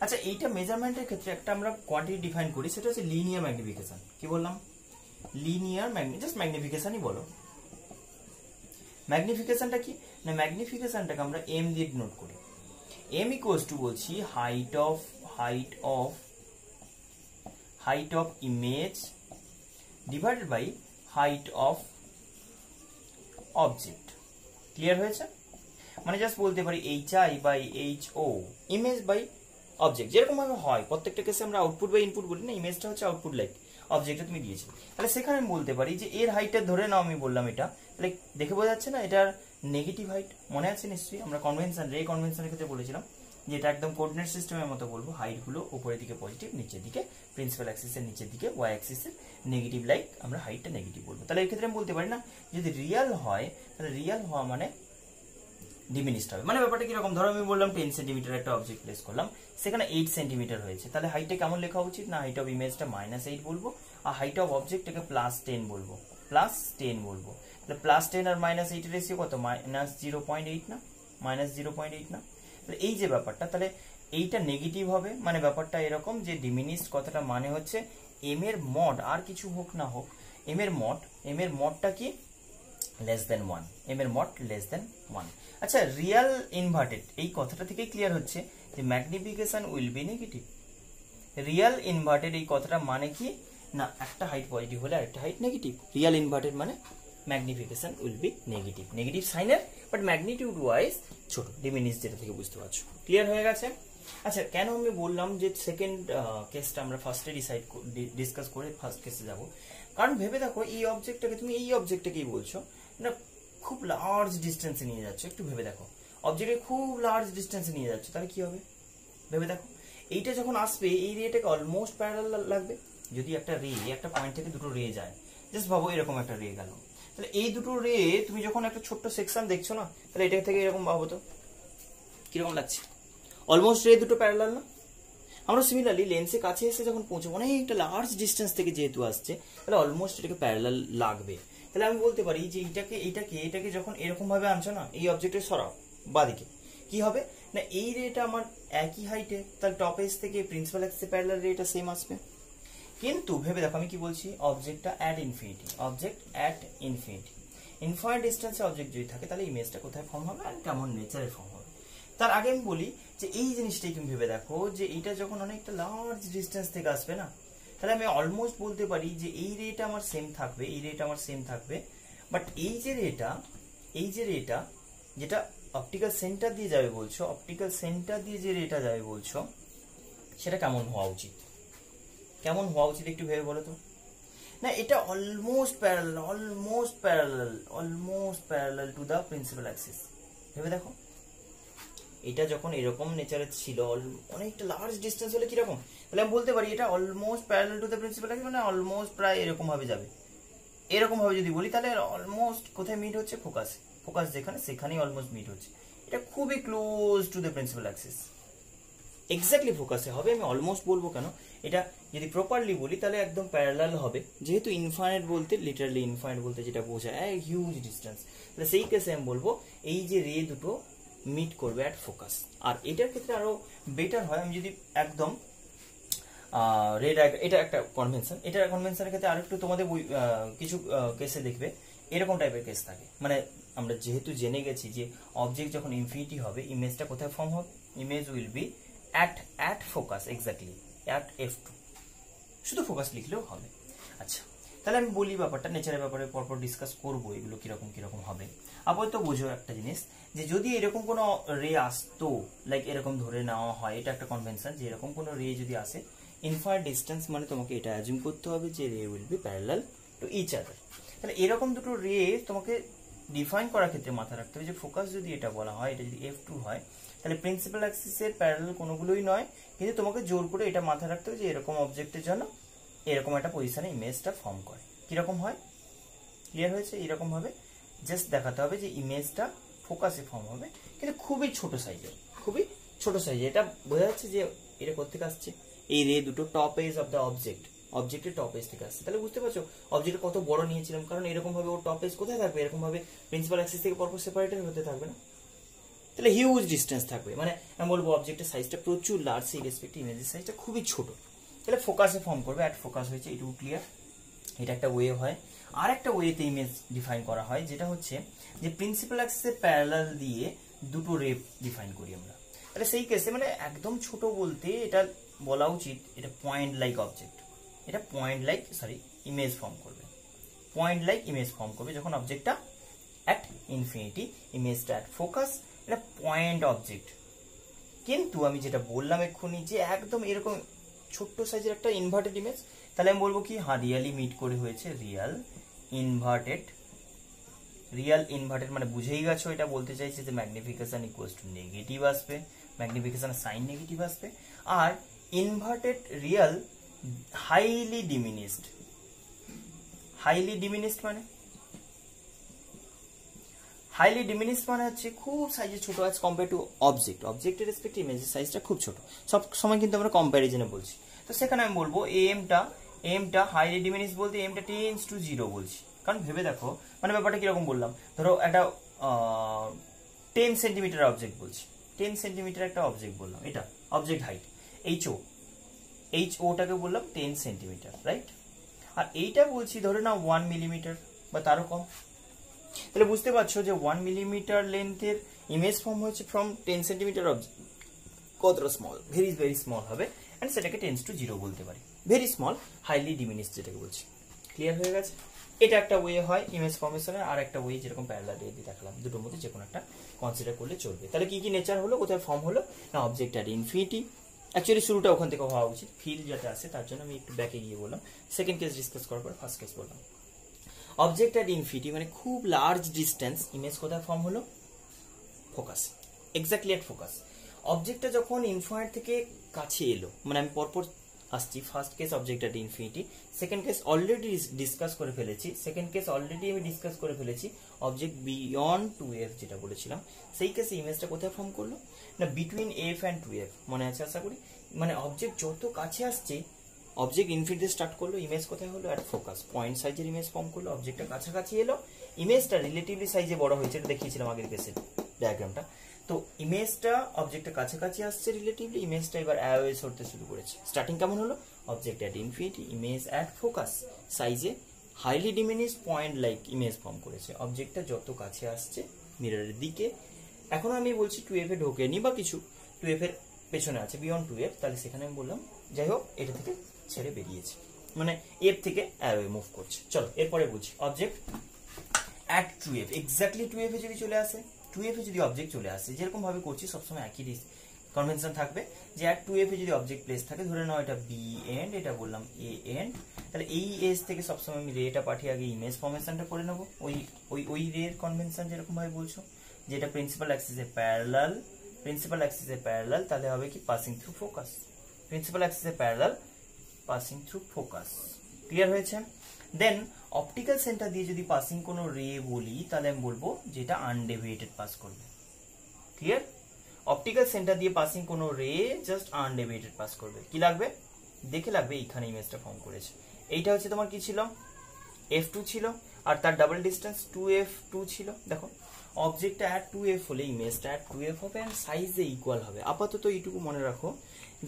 আচ্ছা, এইটা মেজারমেন্টের ক্ষেত্রে একটা আমরা কোয়ান্টিটি ডিফাইন করি, সেটা হচ্ছে লিনিয়ার ম্যাগনিফিকেশন। কি বললাম? লিনিয়ার জাস্ট ম্যাগনিফিকেশনই বলো। ম্যাগনিফিকেশনটা কি না, ম্যাগনিফিকেশনটাকে আমরা এম দিয়ে ডিনোট করি। এম ইকুয়ালস টু বলছি height of image divided by height of object. Clear হয়েছে? মানে জাস্ট বলতে পারি HI by HO, image by object. যেরকম ভাবে হয় প্রত্যেকটা কেসে আমরা আউটপুট বাই ইনপুট বলি না, ইমেজটা হচ্ছে আউটপুট লাইক অবজেক্টটা তুমি দিয়েছি। তাহলে সেখানে আমি বলতে পারি যে এর হাইটটা ধরে নাও, আমি বললাম এটা, তাহলে দেখে বোঝা যাচ্ছে না এটার নেগেটিভ হাইট। মনে আছে নিশ্চয়ই, আমরা রে কনভেনশনের ক্ষেত্রে বলেছিলাম যে এটা একদম কোঅর্ডিনেট সিস্টেমের মতো বলবো, হাইট গুলো উপরের দিকে পজিটিভ, নিচের দিকে প্রিন্সিপাল অ্যাক্সিসের নিচের দিকে ওয়াই অ্যাক্সিসের নেগেটিভ, লাইক আমরা হাইটটা নেগেটিভ বলবো। তাহলে এই ক্ষেত্রে আমি বলতে পারি না, যদি রিয়াল হয় তাহলে রিয়াল হওয়া মানে ডিমিনিস্ট হবে। মানে ব্যাপারটা কিরকম, ধরো আমি বললাম 10 সেন্টিমিটার একটা অবজেক্ট প্লেস করলাম, সেখানে 8 সেন্টিমিটার হয়েছে, তাহলে হাইটটা কেমন লেখা উচিত না, হাইট অফ ইমেজটা -8 বলবো, আর হাইট অফ অবজেক্টটাকে +10 বলবো, তাহলে +10 আর -8 এর রেশিও কত? -0.8 না, -0.8 না। তাহলে এই যে ব্যাপারটা, তাহলে এইটা নেগেটিভ হবে। মানে ব্যাপারটা এরকম যে ডিমিনিস্ট কথাটা মানে হচ্ছে এম এর মড, আর কিছু হোক না হোক এম এর মডটা কি লেস দেন 1, এম এর মড লেস দেন 1। আচ্ছা, রিয়াল ইনভার্টেড এই কথাটা থেকে ক্লিয়ার হচ্ছে যে magnification will be negative. Real inverted এই কথাটা মানে কি না, একটা হাইট পজিটিভ হলে আরেকটা হাইট নেগেটিভ। রিয়াল ইনভার্টেড মানে magnification will be negative, negative সাইনের বাট ম্যাগনিটিউড ওয়াইজ ছোট, ডিমিনিশ, যেটা থেকে বুঝতে পারছো। ক্লিয়ার হয়ে গেছে? আচ্ছা, কেন আমি বললাম যে সেকেন্ড কেসটা আমরা ফার্স্টে ডিসকাস করে ফার্স্ট কেসে যাব, কারণ ভেবে দেখো এই অবজেক্টটাকে তুমি এই অবজেক্টটাকেই বলছো না খুব লার্জ ডিস্টেন্সে নিয়ে যাচ্ছ। একটু ভেবে দেখো, অবজেক্টে খুব লার্জ ডিস্টেন্সে নিয়ে যাচ্ছ, তাহলে কি হবে ভেবে দেখো। এইটা যখন আসবে এই রেটাকে অলমোস্ট প্যারালাল লাগবে। যদি একটা রে একটা পয়েন্ট থেকে দুটো রে যায়, জাস্ট ভাবো এরকম একটা রে গেল, তাহলে এই দুটো রে তুমি যখন একটা ছোট্ট সেকশন দেখছো না, তাহলে এটা থেকে এরকম ভাবো তো কিরকম লাগছে, অলমোস্ট রে দুটো প্যারালাল না? আমরা সিমিলারলি লেন্সের কাছে এসে যখন পৌঁছবো, অনেকটা লার্জ ডিস্টেন্স থেকে যেহেতু আসছে, তাহলে অলমোস্ট এটাকে প্যারালাল লাগবে। তাহলে আমি বলতে পারি যে এইটাকে যখন এরকম ভাবে আনছো না, এই অবজেক্টের সরাও বাদিকে, কি হবে না এই রেটা আমার একই হাইটে, তাহলে টপ এজ থেকে প্রিন্সিপাল অ্যাক্সিসে প্যারালাল রেটা সেম আসবে। কিন্তু ভেবে দেখো আমি কি বলছি, অবজেক্টটা at infinity, object at infinity, infinite ডিস্টেন্সে অবজেক্ট যদি থাকে তাহলে ইমেজটা কোথায় ফর্ম হবে আর কেমন নেচারে ফর্ম হবে। তার আগে আমি বলি যে এই জিনিসটাই তুমি ভেবে দেখো যে এইটা যখন অনেকটা লার্জ ডিস্টেন্স থেকে আসবে না, তাহলে আমি অলমোস্ট বলতে পারি যে এই রেটা আমার সেম থাকবে, এই রেটা আমার সেম থাকবে, বাট এই যে রেটা যেটা অপটিক্যাল সেন্টার দিয়ে যাবে বলছো, অপটিক্যাল সেন্টার দিয়ে যে রেটা যাবে বলছো, সেটা কেমন হওয়া উচিত? কেমন হওয়া উচিত একটু ভেবে বলো তো। না এটা almost parallel to the principal axis. ভেবে দেখো এটা যখন এরকম নেচারে ছিল, অনেকটা লার্জ ডিস্টেন্স হলে কিরকম, তাহলে আমি বলতে পারি এটা almost parallel to the principal axis, মানে অলমোস্ট প্রায় এরকম ভাবে যাবে। এরকম ভাবে যদি বলি তাহলে অলমোস্ট কোথায় মিট হচ্ছে, ফোকাস যেখানে সেখানেই অলমোস্ট মিট হচ্ছে। এটা খুবই ক্লোজ টু দ্য প্রিন্সিপাল অ্যাক্সিস, এক্স্যাক্টলি ফোকাসে হবে। আমি অলমোস্ট বলবো কেন, এটা যদি প্রপারলি বলি তাহলে একদম প্যারালাল হবে, যেহেতু ইনফাইনাইট বলতে লিটারালি ইনফাইনাইট বলতে যেটা বোঝায় হিউজ ডিস্টেন্স, তাহলে সেই কেসে আমি বলবো এই যে রে দুটো মিট করবে অ্যাট ফোকাস। আর এটার ক্ষেত্রে আরো বেটার হয় আমি যদি একদম এটা একটা কনভেনশন, এটা কনভেনশনের ক্ষেত্রে আরেকটু তোমাদের কিছু কেসে দেখবে এরকম টাইপের কেস থাকে। মানে আমরা যেহেতু জেনে গেছি যে অবজেক্ট যখন ইনফিনিটি হবে ইমেজটা কোথায় ফর্ম হবে, image will B at focus, exactly at f2, শুধু ফোকাস লিখলেও হবে। আচ্ছা, তাহলে আমি বলি ব্যাপারটা নেচারের ব্যাপারে পরপর ডিসকাস করবো এগুলো কিরকম হবে। আপাতত বোঝো একটা জিনিস যে যদি এরকম কোনো রে আসতো, লাইক এরকম ধরে নেওয়া হয়, এটা একটা কনভেনশন যে এরকম কোনো রে যদি আসে ইনফাইনাইট ডিস্টেন্স, মানে তোমাকে এটা অ্যাজিউম করতে হবে যে ray will be parallel to each other. তাহলে এরকম দুটো রে তোমাকে ডিফাইন করার ক্ষেত্রে মাথায় রাখতে হবে যে ফোকাস যদি এটা বলা হয়, এটা যদি f2 হয়, তাহলে প্রিন্সিপাল অ্যাক্সিসের প্যারালাল কোনোগুলোই নয়, কিন্তু তোমাকে জোর করে এটা মাথায় রাখতে হবে যে এরকম অবজেক্টের জন্য এরকম একটা পজিশনে ইমেজটা ফর্ম করে। কিরকম হয়, ক্লিয়ার হয়েছে? এরকম ভাবে জাস্ট দেখাতে হবে যে ইমেজটা ফোকাসে ফর্ম হবে, কিন্তু খুবই ছোট সাইজের, এটা বোঝা যাচ্ছে যে এটা কোথেকে আসছে, এই রে দুটো টপ এজ অফ দ্য অবজেক্টের টপ এজ থেকে আসছে। তাহলে বুঝতে পারছো অবজেক্ট কত বড় নিয়েছিলাম, কারণ এরকম ভাবে ওর টপ এজ কোথায় থাকবে, এরকম ভাবে প্রিন্সিপাল অ্যাক্সিস থেকে পরপর সেপারেটেড হতে থাকবে না, তাহলে হিউজ ডিস্টেন্স থাকবে। মানে আমি বলবো অবজেক্টের সাইজটা প্রচুর লার্জ, সেই রেসপেক্টে ইমেজের সাইজটা খুবই ছোট, তাহলে ফোকাসে ফর্ম করবে, অ্যাট ফোকাস হয়েছে, এটুকু ক্লিয়ার। এটা একটা ওয়ে হয়। আর একটা ওয়েতে ইমেজ ডিফাইন করা হয়, যেটা হচ্ছে যে প্রিন্সিপাল অ্যাক্সিসের প্যারালাল দিয়ে দুটো রে ডিফাইন করি আমরা। তাহলে সেই কেসে মানে একদম ছোট বলতে এটা বলা উচিত এটা পয়েন্ট লাইক অবজেক্ট, এটা ইমেজ ফর্ম করবে, যখন অবজেক্টটা অ্যাট ইনফিনিটি, ইমেজটা অ্যাট ফোকাস, এটা পয়েন্ট অবজেক্ট। কিন্তু আমি যেটা বললাম এক্ষুনি যে একদম এরকম ছোট্ট সাইজের একটা ইনভার্টেড ইমেজ, তাহলে আমি বলবো কি হ্যাঁ রিয়ালি মিট করে হয়েছে, রিয়াল ইনভার্টেড মানে বুঝেই গেছো এটা বলতে চাইছে যে ম্যাগনিফিকেশন ইকুয়ালস টু নেগেটিভ আসবে, ম্যাগনিফিকেশন সাইন নেগেটিভ আসবে। আর ইনভার্টেড রিয়াল হাইলি ডিমিনিশড মানে হচ্ছে খুব সাইজে ছোট অ্যাজ কম্পেয়ার টু অবজেক্টের রেসপেক্ট ইমেজের সাইজটা খুব ছোট। সব সময় কিন্তু আমরা কম্প্যারিজনে বলছি, তো সেখানে আমি বলবো এমটা হাইলি ডিমিনিশ বলতে এমটা টেন্ডস টু 0 বলছি। কারণ ভেবে দেখো মানে ব্যাপারটা কিরকম বললাম, ধরো একটা 10 সেন্টিমিটার অবজেক্ট বলছি, 10 সেন্টিমিটার একটা অবজেক্ট বললাম, এটা অবজেক্ট হাইট এইচওটাকে বললাম 10 সেন্টিমিটার, রাইট? আর এইটা বলছি ধরে নাও 1 মিলিমিটার বা তারও কম। তাহলে বুঝতে পারছো যে 1 মিলিমিটার লেন্থের ইমেজ ফর্ম হয়েছে ফ্রম 10 সেন্টিমিটার অবজেক্ট, কতটা স্মল, ভেরি ভেরি স্মল হবে, অ্যান্ড সেটাকে টেন্স টু 0 বলতে পারি। ভেরি স্মল, হাইলি ডিমিনিশ যেটাকে বলছি। ক্লিয়ার হয়ে গেছে? এটা একটা ওয়ে হয় ইমেজ ফর্মেশনের, আর একটা ওয়ে যেরকম প্যারালাল রে দিয়ে দেখালাম, দুটোর মধ্যে যে কোনো একটা কনসিডার করলে চলবে। তাহলে কি কি নেচার হলো, কোথায় ফর্ম হলো না অবজেক্ট অ্যাট ইনফিনিটি। অ্যাকচুয়ালি শুরুটা ওখান থেকে হওয়া উচিত, ফিল যাতে আসে তার জন্য আমি একটু ব্যাকে গিয়ে বললাম। সেকেন্ড কেস ডিসকাস করার পর ফার্স্ট কেস বললাম। অবজেক্ট অ্যাট ইনফিনিটি মানে খুব লার্জ ডিস্টেন্স, ইমেজ কোথায় ফর্ম হলো, ফোকাস, এক্স্যাক্টলি অ্যাট ফোকাস। অবজেক্টটা যখন ইনফিনিট থেকে কাছে এলো, মানে আমি পরপর আসছি, first case object at infinity, second case already discuss করে ফেলেছি, অবজেক্ট বিয়ন্ড 2f যেটা বলেছিলাম, সেই কেসে ইমেজটা কোথায় ফর্ম করলো না বিটুইন f অ্যান্ড 2f, মনে আছে আশা করি। মানে অবজেক্ট যত কাছে আসছে, অবজেক্ট ইনফিনিটি স্টার্ট করলো, ইমেজ কোথায় হলো অ্যাট ফোকাস, পয়েন্ট সাইজের ইমেজ ফর্ম করলো, অবজেক্টটা কাছাকাছি এলো, ইমেজটা রিলেটিভলি সাইজে বড় হয়েছে, এটা দেখিয়েছিলাম আগের কেসের ডায়াগ্রামটা। তো ইমেজটা অবজেক্টের কাছাকাছি আসছে রিলেটিভলি, ইমেজটা এবার অ্যাওয়ে সরতে শুরু করেছে। স্টার্টিং কেমন হলো, object at infinity, image at focus, সাইজে highly diminish point like image form করেছে। অবজেক্টটা যত কাছে আসছে মিররের দিকে, এখন আমি বলছি 2f এ ঢোকেনি বা কিছু, 2f এর পেছনে আছে বিয়ন্ড 2f, তাহলে সেখানে আমি বললাম যাই হোক এটা থেকে ছেড়ে বেরিয়েছে, মানে এফ থেকে অ্যাওয়ে মুভ করছে। চলো এরপরে বলছি object at 2f, exactly 2f এ যদি চলে আসে, 2f এ যদি অবজেক্ট চলে আসে, যেরকম ভাবে করছি সবসময় একই কনভেনশন থাকবে যে অ্যাট 2f এ যদি অবজেক্ট প্লেস থাকে, ধরে নাও এটা বি এন্ড, এটা বললাম এ এন্ড, তাহলে এই এজ থেকে সবসময় আমি রেটা পাঠিয়ে আগে ইমেজ ফর্মেশনটা করে নেবো, ওই রের কনভেনশন যেরকম ভাবে বলছো, যেটা প্রিন্সিপাল অ্যাক্সিসে প্যারালাল, তাহলে হবে কি পাসিং থ্রু ফোকাস, প্রিন্সিপাল অ্যাক্সিসে parallel passing through focus. Clear হয়েছে? দেন অপটিক্যাল সেন্টার দিয়ে যদি পাসিং কোনো রে বলি, তাহলে আমি বলবো যেটা আনডেভিয়েটেড পাস করবে। ক্লিয়ার? অপটিক্যাল সেন্টার দিয়ে পাসিং কোনো রে জাস্ট আনডেভিয়েটেড পাস করবে। কি লাগবে দেখে লাগবে, এইখানে ইমেজটা ফর্ম করেছে, এইটা হচ্ছে তোমার কি ছিল, f2 ছিল, আর তার ডাবল ডিস্টেন্স 2f2 ছিল। দেখো অবজেক্টটা অ্যাট 2f হলে ইমেজটা অ্যাট 2f হবে, এন্ড সাইজে ইকুয়াল হবে। আপাতত এইটুকু মনে রাখো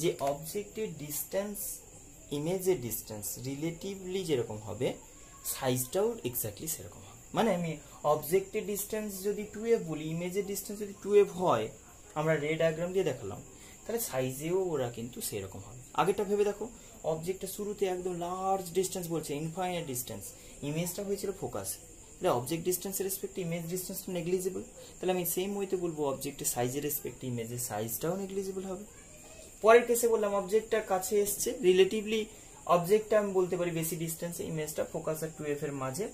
যে অবজেক্টের ডিস্টেন্স ইমেজের ডিস্টেন্স রিলেটিভলি যেরকম হবে, সাইজটাও এক্স্যাক্টলি সেরকম হবে। মানে আমি অবজেক্টের ডিস্টেন্স যদি 2f বলি, ইমেজের ডিস্টেন্স যদি 2f হয়, আমরা রে ডায়াগ্রাম দিয়ে দেখালাম, তাহলে সাইজেও ওরা কিন্তু সেরকম হবে। আগেরটা ভেবে দেখো, অবজেক্টটা শুরুতে একদম লার্জ ডিস্টেন্স বলছে, ইনফাইনাইট ডিস্টেন্স, ইমেজটা হয়েছিল ফোকাস, তাহলে অবজেক্ট ডিস্টেন্সের রেসপেক্টে ইমেজ ডিস্টেন্সটা নেগলিজিবল, তাহলে আমি সেম ওয়েতে বলবো অবজেক্টের সাইজের রেসপেক্টে ইমেজের সাইজটাও নেগলিজিবল হবে। পরের কেসে বললাম অবজেক্টটা কাছে এসছে, রিলেটিভলি অবজেক্টটা আমি বলতে পারি বেশি ডিস্টেন্সে, ইমেজটা ফোকাস আর 2f এর মাঝে,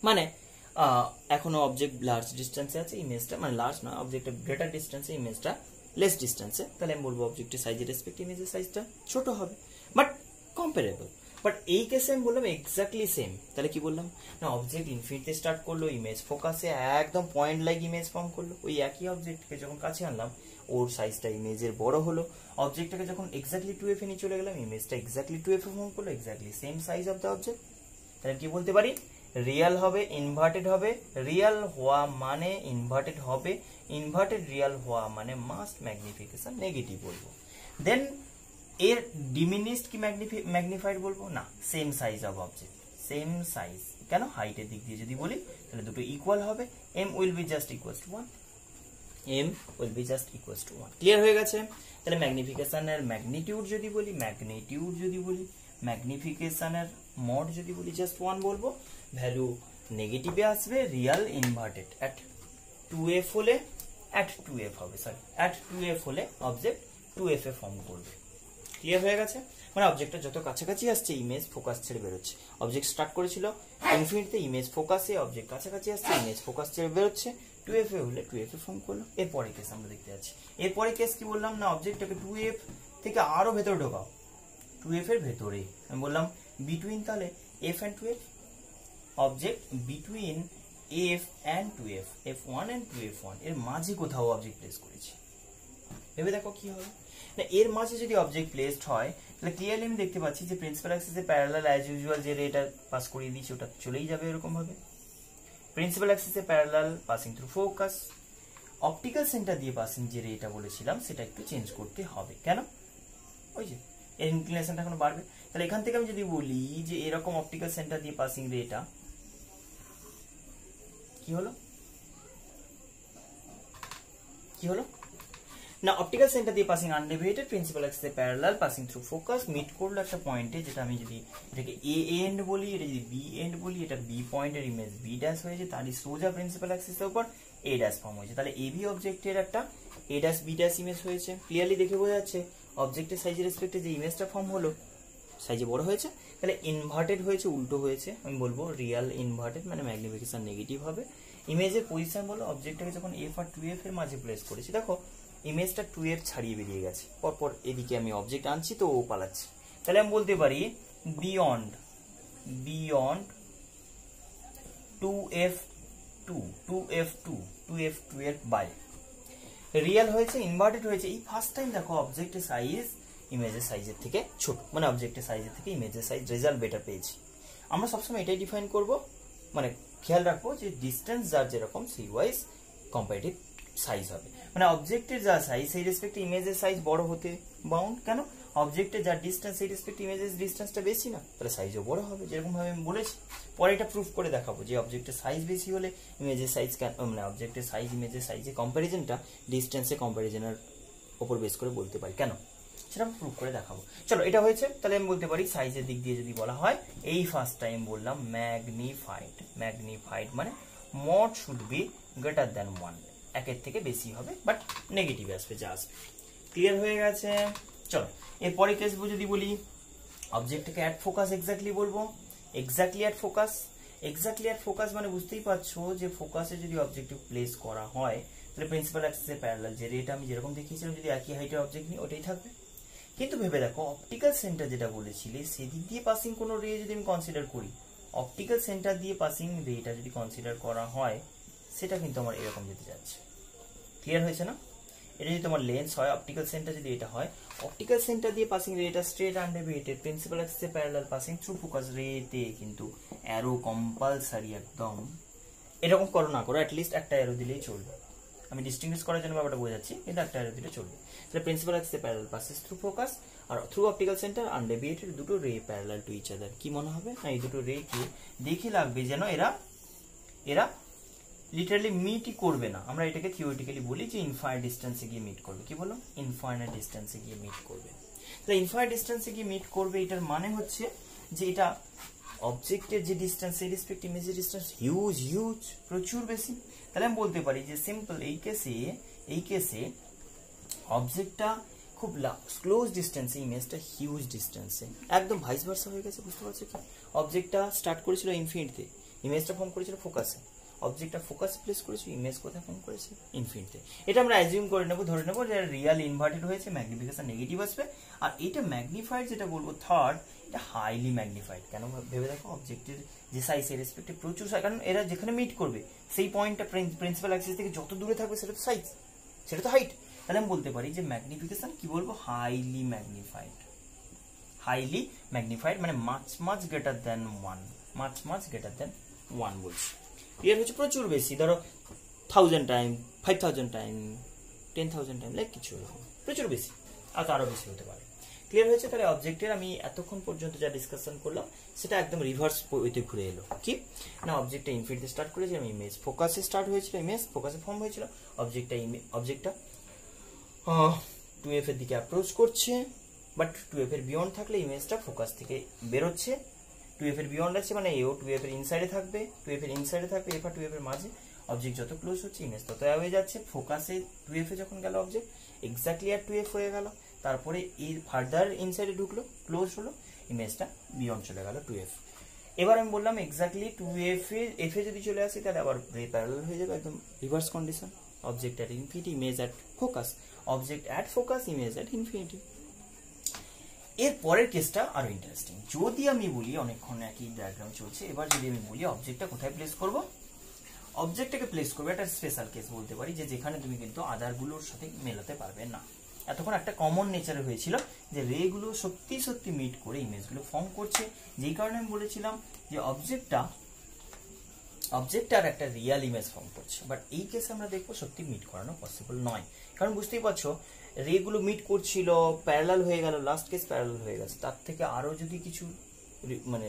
মানে এখনো অবজেক্ট লার্জ ডিস্টেন্সে আছে, ইমেজটা মানে লার্জ না, অবজেক্টের গ্রেটার ডিস্টেন্সে, ইমেজটা লেস ডিস্টেন্সে, তাহলে আমি বলবো অবজেক্টের সাইজের রেসপেক্ট ইমেজের সাইজটা ছোট হবে, বাট কম্পারেবল। বাট এই কেসে আমি বললাম এক্স্যাক্টলি সেম, তাহলে কি বললাম না অবজেক্ট ইনফিনিটি স্টার্ট করলো, ইমেজ ফোকাসে একদম পয়েন্ট লাইক ইমেজ ফর্ম করলো, ওই একই অবজেক্টকে যখন কাছে আনলাম ওর সাইজটা ইমেজের বড় হলো, অবজেক্টটাকে যখন এক্স্যাক্টলি 2f এ নিয়ে চলে গেলাম, ইমেজটা এক্স্যাক্টলি 2f এ ফর্ম করলো, exactly same size of the object. তাহলে কি বলতে পারি, রিয়াল হবে ইনভার্টেড হবে, রিয়াল হওয়া মানে ইনভার্টেড হবে, ইনভার্টেড রিয়াল হওয়া মানে মাস্ট ম্যাগনিফিকেশন নেগেটিভ বলবো। দেন এর ডিমিনিশড কি ম্যাগনিফাইড বলবো না, same size of object, same size, কেন হাইটের দিক দিয়ে যদি বলি তাহলে দুটো ইকুয়াল হবে, m will be just equals to 1, m will be just equals to 1। Clear হয়ে গেছে? তাহলে ম্যাগনিফিকেশনের ম্যাগনিটিউড যদি বলি, ম্যাগনিফিকেশনের মড যদি বলি জাস্ট 1 বলবো, ভ্যালু নেগেটিভে আসবে, রিয়াল ইনভার্টেড অ্যাট 2f হলে অ্যাট 2f হবে, সরি অ্যাট 2f হলে অবজেক্ট 2f এ ফর্ম করবে। ক্লিয়ার হয়ে গেছে? মানে অবজেক্টটা যত কাছাকাছি আসছে ইমেজ ফোকাস ছেড়ে বেরোচ্ছে, অবজেক্ট স্টার্ট করেছিল ইনফিনিটিতে, ইমেজ ফোকাসে, অবজেক্ট কাছাকাছি আসছে, ইমেজ ফোকাস ছেড়ে বেরোচ্ছে, 2f এ হলে 2f এ ফর্ম করলো। এরপরে কেস আমরা দেখতে যাচ্ছি, এরপরে কেস কি বললাম না অবজেক্টটাকে 2f থেকে আরো ভেতরে ঢোকাও, 2f এর ভেতরে আমি বললাম বিটুইন, তাহলে f and 2f, object between f and 2f, f1 and 2f1 এর মাঝে কোথাও অবজেক্ট প্লেস করেছি, ভেবে দেখো কি হবে না, এর মাঝে যদি অবজেক্ট প্লেসড হয় তাহলে ক্লিয়ারলি আমি দেখতে পাচ্ছি যে প্রিন্সিপাল অ্যাক্সিসে প্যারালাল অ্যাজ ইউজুয়াল যে রেটা পাস করিয়ে দিয়েছি ওটা চলেই যাবে এরকম ভাবে, প্রিন্সিপাল অ্যাক্সিসে parallel passing through focus, optical centre দিয়ে পাসিং যে রেটা বলেছিলাম সেটা একটু চেঞ্জ করতে হবে, কেন ওই যে এর ইনক্লিনেশনটা এখন বাড়বে। তাহলে এখান থেকে আমি যদি বলি যে এরকম অপটিক্যাল সেন্টার দিয়ে পাসিং রেটা কি হলো না, অপটিক্যাল সেন্টার দিয়ে পাসিং আনডেভিয়েটেড প্রিন্সিপাল অ্যাক্সিসে parallel passing through focus meet করলো একটা পয়েন্টে, যেটা আমি যদি এটাকে এ এন্ড বলি, এটা যদি বি এন্ড বলি, এটা বি পয়েন্টের ইমেজ বি ড্যাশ হয়েছে, তারই সোজা প্রিন্সিপাল অ্যাক্সিসের উপর এ ড্যাশ ফর্ম হয়েছে। তাহলে এবি অবজেক্টের একটা এ ড্যাশ বি ড্যাশ ইমেজ হয়েছে। ক্লিয়ারলি দেখে বোঝা যাচ্ছে অবজেক্টের সাইজের রেসপেক্টে যে ইমেজটা ফর্ম হলো সাইজে বড় হয়েছে। তাহলে ইনভার্টেড হয়েছে, উল্টো হয়েছে, আমি বলবো রিয়াল ইনভার্টেড, মানে ম্যাগনিফিকেশন নেগেটিভ হবে। ইমেজের পজিশন বলো, অবজেক্টটাকে যখন এফ আর 2f এর মাঝে প্লেস করেছি, দেখো ইমেজটা 2f ছাড়িয়ে বেরিয়ে গেছে, পরপর এদিকে আমি অবজেক্ট আনছি তো ও পালাচ্ছে। তাহলে আমি বলতে পারি বিয়ন্ড 2f2 এর বাইরে রিয়েল হয়েছে, ইনভার্টেড হয়েছে। এই ফার্স্ট টাইম দেখো অবজেক্টের সাইজ ইমেজের সাইজের থেকে ছোট, মানে অবজেক্টের সাইজের থেকে ইমেজের সাইজ রেজাল্ট বেটার পেয়েছি। আমরা সবসময় এটাই ডিফাইন করব, মানে খেয়াল রাখবো যে ডিস্টেন্স যার যেরকম সেই ওয়াইজ কম্পারেটিভ সাইজ হবে, মানে অবজেক্টের যা সাইজ সেই রেসপেক্টে ইমেজের সাইজ বড় হতে বাউন্ড। কেন? অবজেক্টের যা ডিস্টেন্স সেই রেসপেক্টে ইমেজের ডিস্টেন্সটা বেশি না, তাহলে সাইজও বড় হবে, যেরকম ভাবে আমি বলেছি। পরে এটা প্রুফ করে দেখাবো যে অবজেক্টের সাইজ বেশি হলে ইমেজের সাইজ, মানে অবজেক্টের সাইজ ইমেজের সাইজে কম্পারিজনটা ডিস্টেন্সে কম্পারিজনের উপর বেস করে বলতে পারি। কেন সেটা প্রুফ করে দেখাবো। চলো, এটা হয়েছে। তাহলে আমি বলতে পারি সাইজের দিক দিয়ে যদি বলা হয়, এই ফার্স্ট টাইম বললাম ম্যাগনিফাইড মানে mod should be greater than 1, একের থেকে বেশি হবে, বাট নেগেটিভ আসবে যা আসবে। ক্লিয়ার হয়ে গেছে? চলো এরপরে কেস যদি বলি অবজেক্টটাকে অ্যাট ফোকাস এক্স্যাক্টলি বলবো। এক্স্যাক্টলি অ্যাট ফোকাস মানে বুঝতেই পারছো যে ফোকাসে যদি অবজেক্টিভ প্লেস করা হয় তাহলে প্রিন্সিপাল অ্যাক্সিসের প্যারালাল যে রেটা আমি যেরকম দেখিয়েছিলাম যদি একই হাইটের অবজেক্ট নিই ওটাই থাকবে। কিন্তু ভেবে দেখো অপটিক্যাল সেন্টার যেটা বলেছিলে সেদিক দিয়ে পাসিং কোনো রে যদি আমি কনসিডার করি, অপটিক্যাল সেন্টার দিয়ে পাসিং রেটা যদি কনসিডার করা হয় সেটা কিন্তু আমার এরকম যেতে যাচ্ছে। ক্লিয়ার হয়েছে না? এটা যদি তোমার লেন্স হয়, অপটিক্যাল সেন্টার যদি এটা হয়, অপটিক্যাল সেন্টার দিয়ে পাসিং রে এটা স্ট্রেট আনডেভিয়েটেড প্রিন্সিপাল অ্যাক্সিসে প্যারালাল পাসিং থ্রু ফোকাস রেতে কিন্তু অ্যারো কম্পালসারি একদম। এরকম করো না করো, অ্যাটলিস্ট একটা অ্যারো দিলেই চলবে। আমি ডিস্টিংগুইশ করার জন্য ব্যাপারটা বোঝাচ্ছি, কিন্তু একটা অ্যারো দিলে চলবে। তাহলে প্রিন্সিপাল অ্যাক্সিসে প্যারালাল পাসেস থ্রু ফোকাস আর থ্রু অপটিক্যাল সেন্টার আনডেভিয়েটেড, দুটো রে প্যারালাল টু ইচ আদার। কি মনে হবে? না, এই দুটো রে কে দেখে লাগবে যেন এরা লিটারালি মিটই করবে না। আমরা এটাকে থিওরিটিক্যালি বলি যে ইনফাইনাইট ডিস্টেন্সে গিয়ে মিট করবে। কি বলো? ইনফাইনাইট ডিস্টেন্সে গিয়ে মিট করবে। তাহলে ইনফাইনাইট ডিস্টেন্সে গিয়ে মিট করবে, এটার মানে হচ্ছে যে এটা অবজেক্টের যে ডিস্টেন্স সেই রেসপেক্ট ইমেজের ডিস্টেন্স হিউজ প্রচুর বেশি। তাহলে আমি বলতে পারি যে সিম্পল এই কেসে অবজেক্টটা খুব ক্লোজ ডিস্টেন্সে, ইমেজটা হিউজ ডিস্টেন্সে, একদম ভাইস ভার্সা হয়ে গেছে। বুঝতে পারছো কি? অবজেক্টটা স্টার্ট করেছিল ইনফিনিটিতে, ইমেজটা ফর্ম করেছিল ফোকাসে। অবজেক্টটা ফোকাসে প্লেস করেছে, ইমেজ কোথায় ফর্ম করেছে? ইনফিনিটিতে। এটা আমরা অ্যাজিউম করে নেব, ধরে নেব যে রিয়াল ইনভার্টেড হয়েছে, ম্যাগনিফিকেশন নেগেটিভ আসবে। আর এটা ম্যাগনিফাইড যেটা বলবো থার্ড, এটা হাইলি ম্যাগনিফাইড। কেন ভেবে দেখো, অবজেক্টের যে সাইজ এর রেসপেক্টে প্রচুর সাইজ, কারণ এরা যেখানে মিট করবে সেই পয়েন্টটা প্রিন্সিপাল অ্যাক্সিস থেকে যত দূরে থাকবে সেটা তো সাইজ, সেটা তো হাইট। তাহলে আমি বলতে পারি যে ম্যাগনিফিকেশন কি বলবো? হাইলি ম্যাগনিফাইড মানে মাচ গ্রেটার দ্যান 1 বলছি। ক্লিয়ার হচ্ছে? প্রচুর বেশি, ধরো 1000 টাইম, 5000 টাইম, 10,000 টাইম, লাইক কিছু প্রচুর বেশি, আর আরো বেশি হতে পারে। ক্লিয়ার হয়েছে? তাহলে অবজেক্টের আমি এতক্ষণ পর্যন্ত যা ডিসকাশন করলাম সেটা একদম রিভার্স ওয়েতে ঘুরে এলো। কি না, অবজেক্টটা ইনফিনিটিতে স্টার্ট করেছিলাম, ইমেজ ফোকাসে স্টার্ট হয়েছিল, ইমেজ ফোকাসে ফর্ম হয়েছিল, অবজেক্টটা 2f এর দিকে অ্যাপ্রোচ করছে, বাট 2f এর বিয়ন্ড থাকলে ইমেজটা ফোকাস থেকে বেরোচ্ছে। 2f এর বিয়ন্ড আছে মানে এও 2f এর ইনসাইডে থাকবে, 2f এর ইনসাইডে থাকবে, এফ আর 2f এর মাঝে। অবজেক্ট যত ক্লোজ হচ্ছে ইমেজ তত হয়ে যাচ্ছে। ফোকাসে 2f এ যখন গেল অবজেক্ট এক্স্যাক্টলি আর 2f হয়ে গেল, তারপরে এর ফার্দার ইনসাইডে ঢুকলো, ক্লোজ হলো, ইমেজটা বিয়ন্ড চলে গেল 2f। এবার আমি বললাম এক্স্যাক্টলি 2f এ যদি চলে আসি তাহলে আবার রে প্যারালাল হয়ে যাবে, একদম reverse condition. Object at infinity, image at focus, object at focus, image at infinity. এর পরের কেসটা আরো ইন্টারেস্টিং। যদি আমি বলি, অনেকক্ষণ একই ডায়াগ্রাম চলছে, এবার যদি আমি বলি অবজেক্টটা কোথায় প্লেস করব, অবজেক্টটাকে প্লেস করবে একটা স্পেশাল কেস বলতে পারি, যে যেখানে তুমি কিন্তু আদারগুলোর সাথে মেলাতে পারবে না। এতক্ষণ একটা কমন নেচারে হয়েছিল যে রে গুলো সত্যি মিট করে ইমেজগুলো ফর্ম করছে, যেই কারণে আমি বলেছিলাম যে অবজেক্টটা অবজেক্ট আর একটা রিয়েল ইমেজ ফর্ম করছে, বাট এই কেসে আমরা দেখবো সত্যি মিট করানো পসিবল নয়, কারণ বুঝতেই পারছো রে গুলো মিট করছিল, প্যারালাল হয়ে গেল, লাস্ট কেস প্যারালাল হয়ে গেছে, তার থেকে আরো যদি কিছু মানে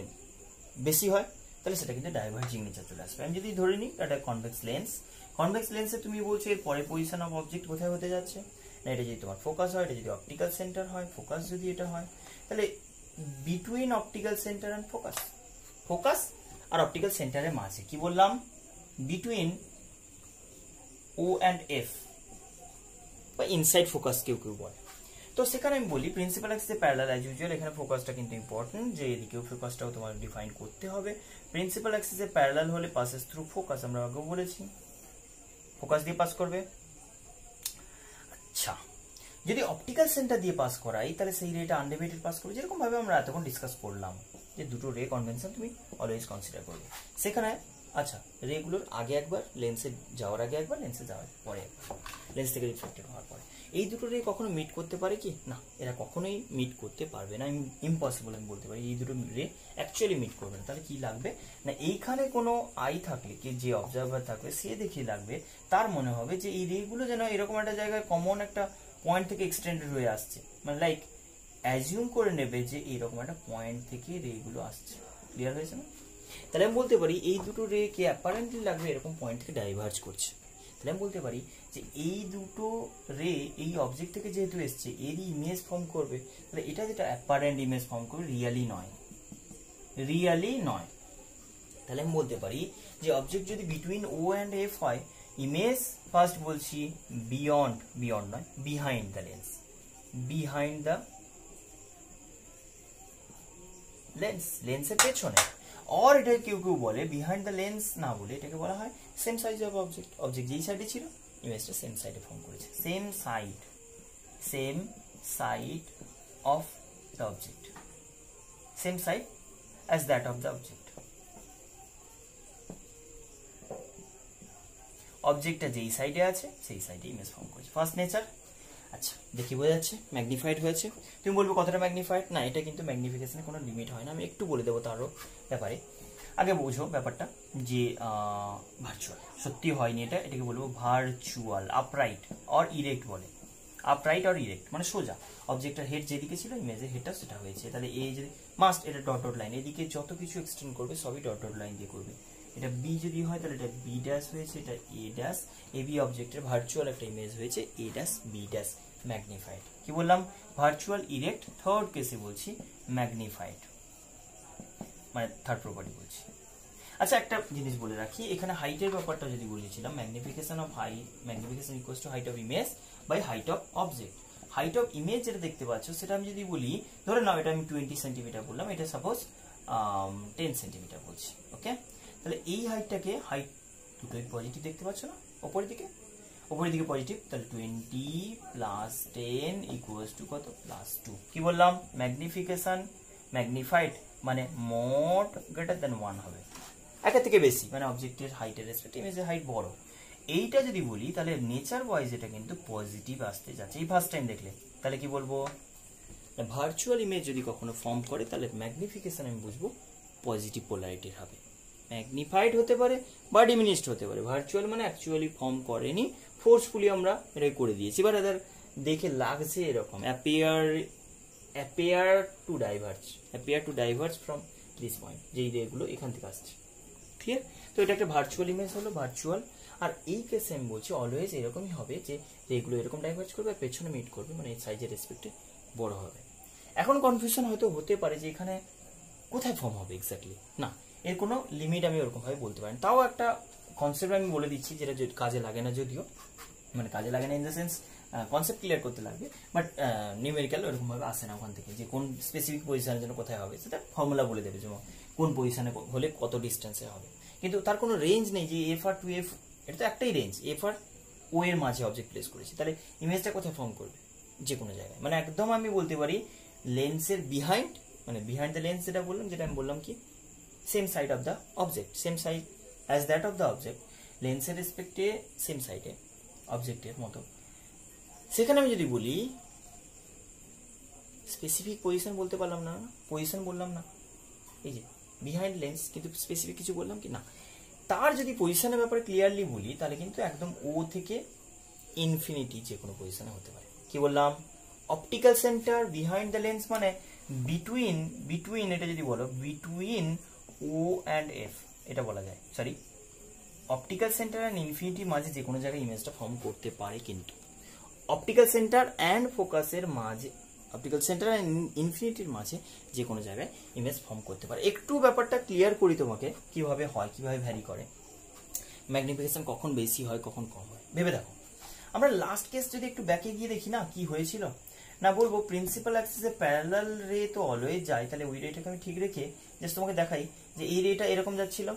বেশি হয় তাহলে সেটা কিন্তু ডাইভার্জিং নেচার চলে আসবে। আমি যদি ধরে নিই এটা কনভেক্স লেন্স, কনভেক্স লেন্সে তুমি বলছো এর পরে পজিশন অফ অবজেক্ট কোথায় হতে যাচ্ছে না, এটা যদি তোমার ফোকাস হয়, এটা যদি অপটিক্যাল সেন্টার হয়, ফোকাস যদি এটা হয়, তাহলে between optical centre and focus, focus আর অপটিক্যাল সেন্টারের মাঝে কি বললাম, বিটুইন ও অ্যান্ড এফ বা ইনসাইড ফোকাস কেউ কেউ বলে। তো সেখানে আমি বলি প্রিন্সিপাল অ্যাক্সিসে প্যারালাল অ্যাজ ইউজুয়াল, এখানে ফোকাসটা কিন্তু ইম্পর্টেন্ট, যে এদিকেও ফোকাসটাও তোমার ডিফাইন করতে হবে। প্রিন্সিপাল অ্যাক্সিসে প্যারালাল হলে পাসেস থ্রু ফোকাস, আমরা আগেও বলেছি ফোকাস দিয়ে পাস করবে। আচ্ছা, যদি অপটিক্যাল সেন্টার দিয়ে পাস করাই তাহলে সেই রেটা আনডিভাইডেড পাস করবে, যেরকম ভাবে আমরা এতক্ষণ ডিসকাস করলাম যে দুটো রে কনভেনশন তুমি অলওয়েজ কনসিডার করবে সেখানে। আচ্ছা, রেগুলোর আগে একবার, লেন্সে যাওয়ার আগে একবার, লেন্সে যাওয়ার পরে একবার, লেন্স থেকে রিফ্লেক্টেড হওয়ার পরে, এই দুটো রে কখনো মিট করতে পারে কি না, এরা কখনোই মিট করতে পারবে না, ইম্পসিবল আমি বলতে পারি, এই দুটো রে অ্যাকচুয়ালি মিট করবে না। তাহলে কি লাগবে না, এইখানে কোনো আই থাকলে, কি যে অবজারভার থাকবে সে দেখে লাগবে, তার মনে হবে যে এই রেগুলো যেন এরকম একটা জায়গায় কমন একটা পয়েন্ট থেকে এক্সটেন্ডেড হয়ে আসছে, মানে লাইক অ্যাজিউম করে নেবে যে এইরকম একটা পয়েন্ট থেকে রেগুলো আসছে। ক্লিয়ার হয়েছে না? তাহলে আমি বলতে পারি এই দুটো রে কে অ্যাপারেন্টলি লাগবে এরকম পয়েন্ট থেকে ডাইভার্জ করছে। তাহলে আমি বলতে পারি যে এই দুটো রে এই অবজেক্ট থেকে যেহেতু এসছে এরই ইমেজ ফর্ম করবে, তাহলে এটা যেটা অ্যাপারেন্ট ইমেজ ফর্ম করবে, রিয়ালি নয়, রিয়ালি নয়। তাহলে আমি বলতে পারি যে অবজেক্ট যদি বিটুইন ও অ্যান্ড এফ হয়, ইমেজ ফার্স্ট বলছি বিয়ন্ড, বিয়ন্ড নয়, behind the lens, behind the lens, লেন্সের পেছনে। और এটা কেউ কেউ বলে বিহাইন্ড দ্য লেন্স না বলে এটাকে বলা হয় same size of object, object যেই সাইডে ছিল ইমেজটা সেম সাইডে ফর্ম করেছে, same side of the object, same side as that of the object. অবজেক্টটা যেই সাইডে আছে সেই সাইডে ইমেজ ফর্ম করেছে, ফার্স্ট নেচার। আচ্ছা, দেখি বোঝা যাচ্ছে ম্যাগনিফাইড হয়েছে। তুমি বলবো কতটা ম্যাগনিফাইড, না এটা কিন্তু ম্যাগনিফিকেশনে কোনো লিমিট হয় না, আমি একটু বলে দেবো তারও ব্যাপারে। আগে বোঝো ব্যাপারটা যে ভার্চুয়াল সত্যি হয়নি, এটাকে বলবো ভার্চুয়াল। আপরাইট অর ইরেক্ট বলে, আপরাইট অর ইরেক্ট মানে সোজা, অবজেক্টের হেড যেদিকে ছিল ইমেজের হেডটা সেটা হয়েছে। তাহলে এই যে মাস্ট এটা ডট ডট লাইন, এদিকে যত কিছু এক্সটেন্ড করবে সবই ডট ডট লাইন দিয়ে করবে। এটা বি যদি হয় তাহলে এটা বি ড্যাশ হয়েছে, এটা এ ড্যাশ, এ বি অবজেক্টের ভার্চুয়াল একটা ইমেজ হয়েছে, এ ড্যাশ বি ড্যাশ ম্যাগনিফাইড। কি বললাম, ভার্চুয়াল ইরেক্ট, থার্ড কেসে বলছি ম্যাগনিফাইড, মানে থার্ড প্রপার্টি বলছি। আচ্ছা, একটা জিনিস বলে রাখি, এখানে হাইটের ব্যাপারটা যদি বলেছিলাম, magnification of height, magnification equals to height of image by height of object. Height of image যেটা দেখতে পাচ্ছ সেটা আমি যদি বলি, ধরে নাও এটা আমি 20 সেন্টিমিটার বললাম, এটা সাপোজ 10 সেন্টিমিটার বলছি, ওকে। তাহলে এই হাইটটাকে, হাইট দুটোই পজিটিভ দেখতে পাচ্ছ না, উপরের দিকে পজিটিভ, তাহলে 20 প্লাস 10 ইকুয়ালস টু কত, প্লাস 2। কি বললাম, ম্যাগনিফিকেশন, ম্যাগনিফাইড মানে মোট গ্রেটার দেন 1 হবে, একের থেকে বেশি, মানে অবজেক্টের হাইটের রেসপেক্ট ইমেজের হাইট বড়। এইটা যদি বলি তাহলে নেচার ওয়াইজ এটা কিন্তু পজিটিভ আসতে যাচ্ছে, এই ফার্স্ট টাইম দেখলে। তাহলে কি বলবো, ভার্চুয়াল ইমেজ যদি কখনো ফর্ম করে তাহলে ম্যাগনিফিকেশন আমি বুঝবো পজিটিভ পোলারিটির হবে, ম্যাগনিফাইড হতে পারে বা ডিমিনিশড হতে পারে। ভার্চুয়াল মানে অ্যাকচুয়ালি ফর্ম করেনি, ফোর্সফুলি আমরা এটা করে দিয়েছি, এবার এদের দেখে লাগছে এরকম, appear to diverge from this point, যেই রেগুলো এখান থেকে আসছে। ক্লিয়ার? তো এটা একটা ভার্চুয়াল ইমেজ হলো, ভার্চুয়াল। আর এই কেসে আমি বলছি অলওয়েজ এরকমই হবে যে রেগুলো এরকম ডাইভার্জ করবে আর পেছনে মিট করবে, মানে এই সাইজের রেসপেক্টে বড় হবে। এখন কনফিউশন হয়তো হতে পারে যে এখানে কোথায় ফর্ম হবে এক্স্যাক্টলি, না এর কোনো লিমিট আমি ওরকম ভাবে বলতে পারি। তাও একটা কনসেপ্ট আমি বলে দিচ্ছি যেটা কাজে লাগে না, যদিও মানে কাজে লাগে না in the sense concept clear করতে লাগবে, বাট নিউমেরিক্যাল ওরকম ভাবে আসে না ওখান থেকে, যে কোন স্পেসিফিক পজিশনের জন্য কোথায় হবে সেটা ফর্মুলা বলে দেবে, যেমন কোন পজিশনে হলে কত ডিস্টেন্সে হবে, কিন্তু তার কোনো রেঞ্জ নেই যে এফ আর টু এফ, এটা তো একটাই রেঞ্জ, এফ আর ও এর মাঝে অবজেক্ট প্লেস করেছি, তাহলে ইমেজটা কোথায় ফর্ম করবে, যে কোনো জায়গায়, মানে একদম আমি বলতে পারি লেন্সের বিহাইন্ড, মানে বিহাইন্ড দ্য লেন্স যেটা আমি বললাম কি same side of the object, same side as that of the object, লেন্সের রেসপেক্টে সেম সাইডে অবজেক্টের মতো। সেখানে আমি যদি বলি স্পেসিফিক পজিশন বলতে পারলাম না, পজিশন বললাম না, এই যে বিহাইন্ড লেন্স, কিন্তু স্পেসিফিক কিছু বললাম কি না, তার যদি পজিশনের ব্যাপারে ক্লিয়ারলি বলি তাহলে কিন্তু একদম ও থেকে ইনফিনিটি যে কোনো পজিশনে হতে পারে। কি বললাম? Optical centre behind the lens মানে বিটুইন এটা যদি বলো বিটুইন ও অ্যান্ড এফ এটা বলা যায়, সরি অপটিক্যাল সেন্টার অ্যান্ড ইনফিনিটির মাঝে যে কোনো জায়গায় ইমেজটা ফর্ম করতে পারে, কিন্তু অপটিক্যাল সেন্টার অ্যান্ড ফোকাসের মাঝে, অপটিক্যাল সেন্টার অ্যান্ড ইনফিনিটির মাঝে যে কোনো জায়গায় ইমেজ ফর্ম করতে পারে। একটু ব্যাপারটা ক্লিয়ার করি তোমাকে কিভাবে হয়, কিভাবে ভ্যারি করে, ম্যাগনিফিকেশন কখন বেশি হয় কখন কম হয়। ভেবে দেখো, আমরা লাস্ট কেস যদি একটু ব্যাকে গিয়ে দেখি না কি হয়েছিল, না বলবো প্রিন্সিপাল অ্যাক্সিসে প্যারালাল রে তো অলওয়েজ যায়, তাহলে ওই রেটাকে আমি ঠিক রেখে জাস্ট তোমাকে দেখাই যে এই রেটা এরকম যাচ্ছিল,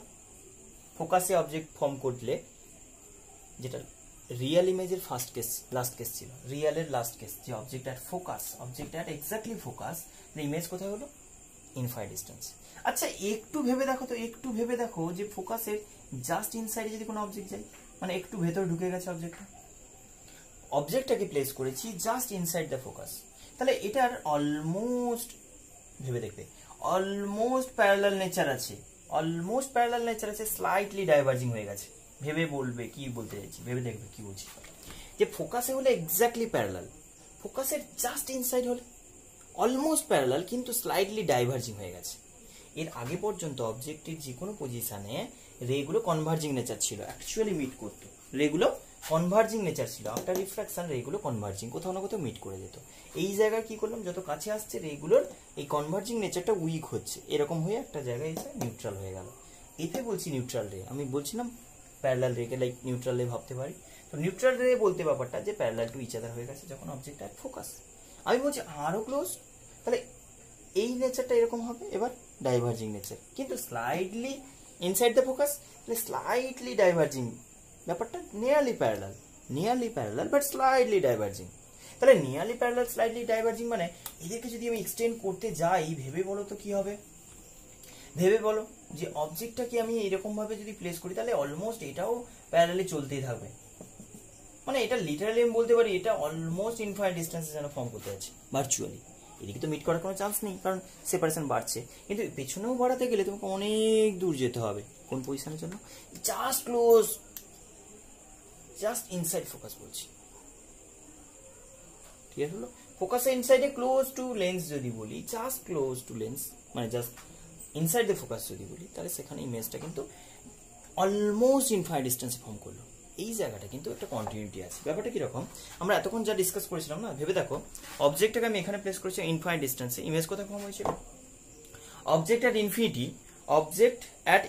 ফোকাসে অবজেক্ট ফর্ম করলে, যেটা রিয়েল ইমেজের ফার্স্ট কেস লাস্ট কেস ছিল, রিয়েলের লাস্ট কেস যে object at focus, object at exactly focus, image কোথায় হলো? Infinite distance. আচ্ছা একটু ভেবে দেখো তো, একটু ভেবে দেখো যে ফোকাসের জাস্ট ইনসাইডে যদি কোনো অবজেক্ট যায়, মানে একটু ভেতরে ঢুকে গেছে অবজেক্টটা, অবজেক্টটাকে প্লেস করেছি জাস্ট ইনসাইড দ্য ফোকাস, তাহলে এটার অলমোস্ট ভেবে দেখবে অলমোস্ট প্যারালাল নেচার আছে, অলমোস্ট প্যারালাল নেচার আছে, স্লাইটলি ডাইভার্জিং হয়ে গেছে। ভেবে বলবে কি বলতে চাইছি, ভেবে দেখবে কি বলছি, যে ফোকাসে হলে এক্স্যাক্টলি প্যারালাল, ফোকাসের জাস্ট ইনসাইড হলে অলমোস্ট প্যারালাল কিন্তু স্লাইটলি ডাইভার্জিং হয়ে গেছে। এর আগে পর্যন্ত অবজেক্টের যে কোনো পজিশনে রেগুলো কনভার্জিং নেচার ছিল, অ্যাকচুয়ালি মিট করতো, রেগুলো কনভার্জিং নেচার ছিল, আফটার রিফ্রাকশন রেগুলো কনভার্জিং কোথাও না কোথাও মিট করে যেত। এই জায়গায় কি করলাম, যত কাছে আসছে রেগুলোর এই কনভার্জিং নেচারটা উইক হচ্ছে, এরকম হয়ে একটা জায়গায় এসে নিউট্রাল হয়ে গেল। এতে বলছি নিউট্রাল রে, আমি বলছিলাম প্যারালাল রেকে লাইক নিউট্রাল রে ভাবতে পারি, তো নিউট্রাল রে বলতে ব্যাপারটা যে প্যারালাল টু ইচ আদার হয়ে গেছে যখন অবজেক্ট অ্যাট ফোকাস। আমি বলছি আরো ক্লোজ, তাহলে এই নেচারটা এরকম হবে, এবার ডাইভার্জিং নেচার কিন্তু স্লাইডলি ইনসাইড দ্য ফোকাস, তাহলে স্লাইটলি ডাইভার্জিং, ব্যাপারটা nearly parallel but slightly diverging. তাহলে নিয়ারলি প্যারালাল স্লাইটলি ডাইভার্জিং মানে এদেরকে যদি আমি এক্সটেন্ড করতে যাই, ভেবে বলো তো কি হবে, ভেবে বলো যে অবজেক্টটাকে আমি এরকম ভাবে যদি প্লেস করি তাহলে অলমোস্ট এটাও প্যারালালি চলতেই থাকবে, মানে এটা লিটারালি আমি বলতে পারি এটা অলমোস্ট ইনফাইনাইট ডিস্টেন্সে যেন ফর্ম করতে আছে ভার্চুয়ালি। এদিকে তো মিট করার কোনো চান্স নেই কারণ সেপারেশন বাড়ছে, কিন্তু পেছনেও বাড়াতে গেলে তোমাকে অনেক দূর যেতে হবে। কোন পজিশনের জন্য? Just close, just inside focus বলছি, ক্লিয়ার হলো? ফোকাসের ইনসাইডে ক্লোজ টু লেন্স যদি বলি, জাস্ট ক্লোজ টু লেন্স মানে জাস্ট ইনসাইড দ্য ফোকাস যদি বলি, তাহলে সেখানে ইমেজটা কিন্তু অলমোস্ট ইনফাইনাইট ডিস্টেন্সে ফর্ম করলো। এই জায়গাটা কিন্তু একটা কন্টিনিউটি আছে। ব্যাপারটা কিরকম, আমরা এতক্ষণ যা ডিসকাস করেছিলাম না, ভেবে দেখো অবজেক্টটাকে আমি এখানে প্লেস করেছি ইনফাইনাইট ডিস্টেন্সে, ইমেজ কোথায় ফর্ম হয়েছিল? Object at infinity, object at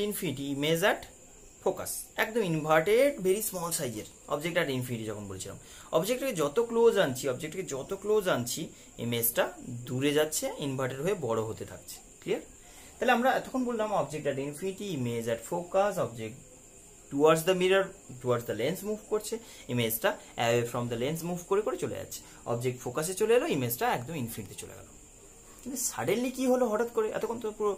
infinity, image at focus, একদম ইনভার্টেড ভেরি স্মল সাইজের অবজেক্ট অ্যাট ইনফিনিটি যখন বলছিলাম, অবজেক্টটাকে যত ক্লোজ আনছি ইমেজটা দূরে যাচ্ছে, ইনভার্টেড হয়ে বড় হতে থাকছে। ক্লিয়ার? তাহলে আমরা এতক্ষণ বললাম object at infinity, image at focus, object towards the mirror, towards the lens move করছে, ইমেজটা away from the lens move করে করে চলে যাচ্ছে, অবজেক্ট ফোকাসে চলে এলো, ইমেজটা একদম ইনফিনিটিতে চলে গেল। কিন্তু সাডেনলি কি হলো হঠাৎ করে, এতক্ষণ তো পুরো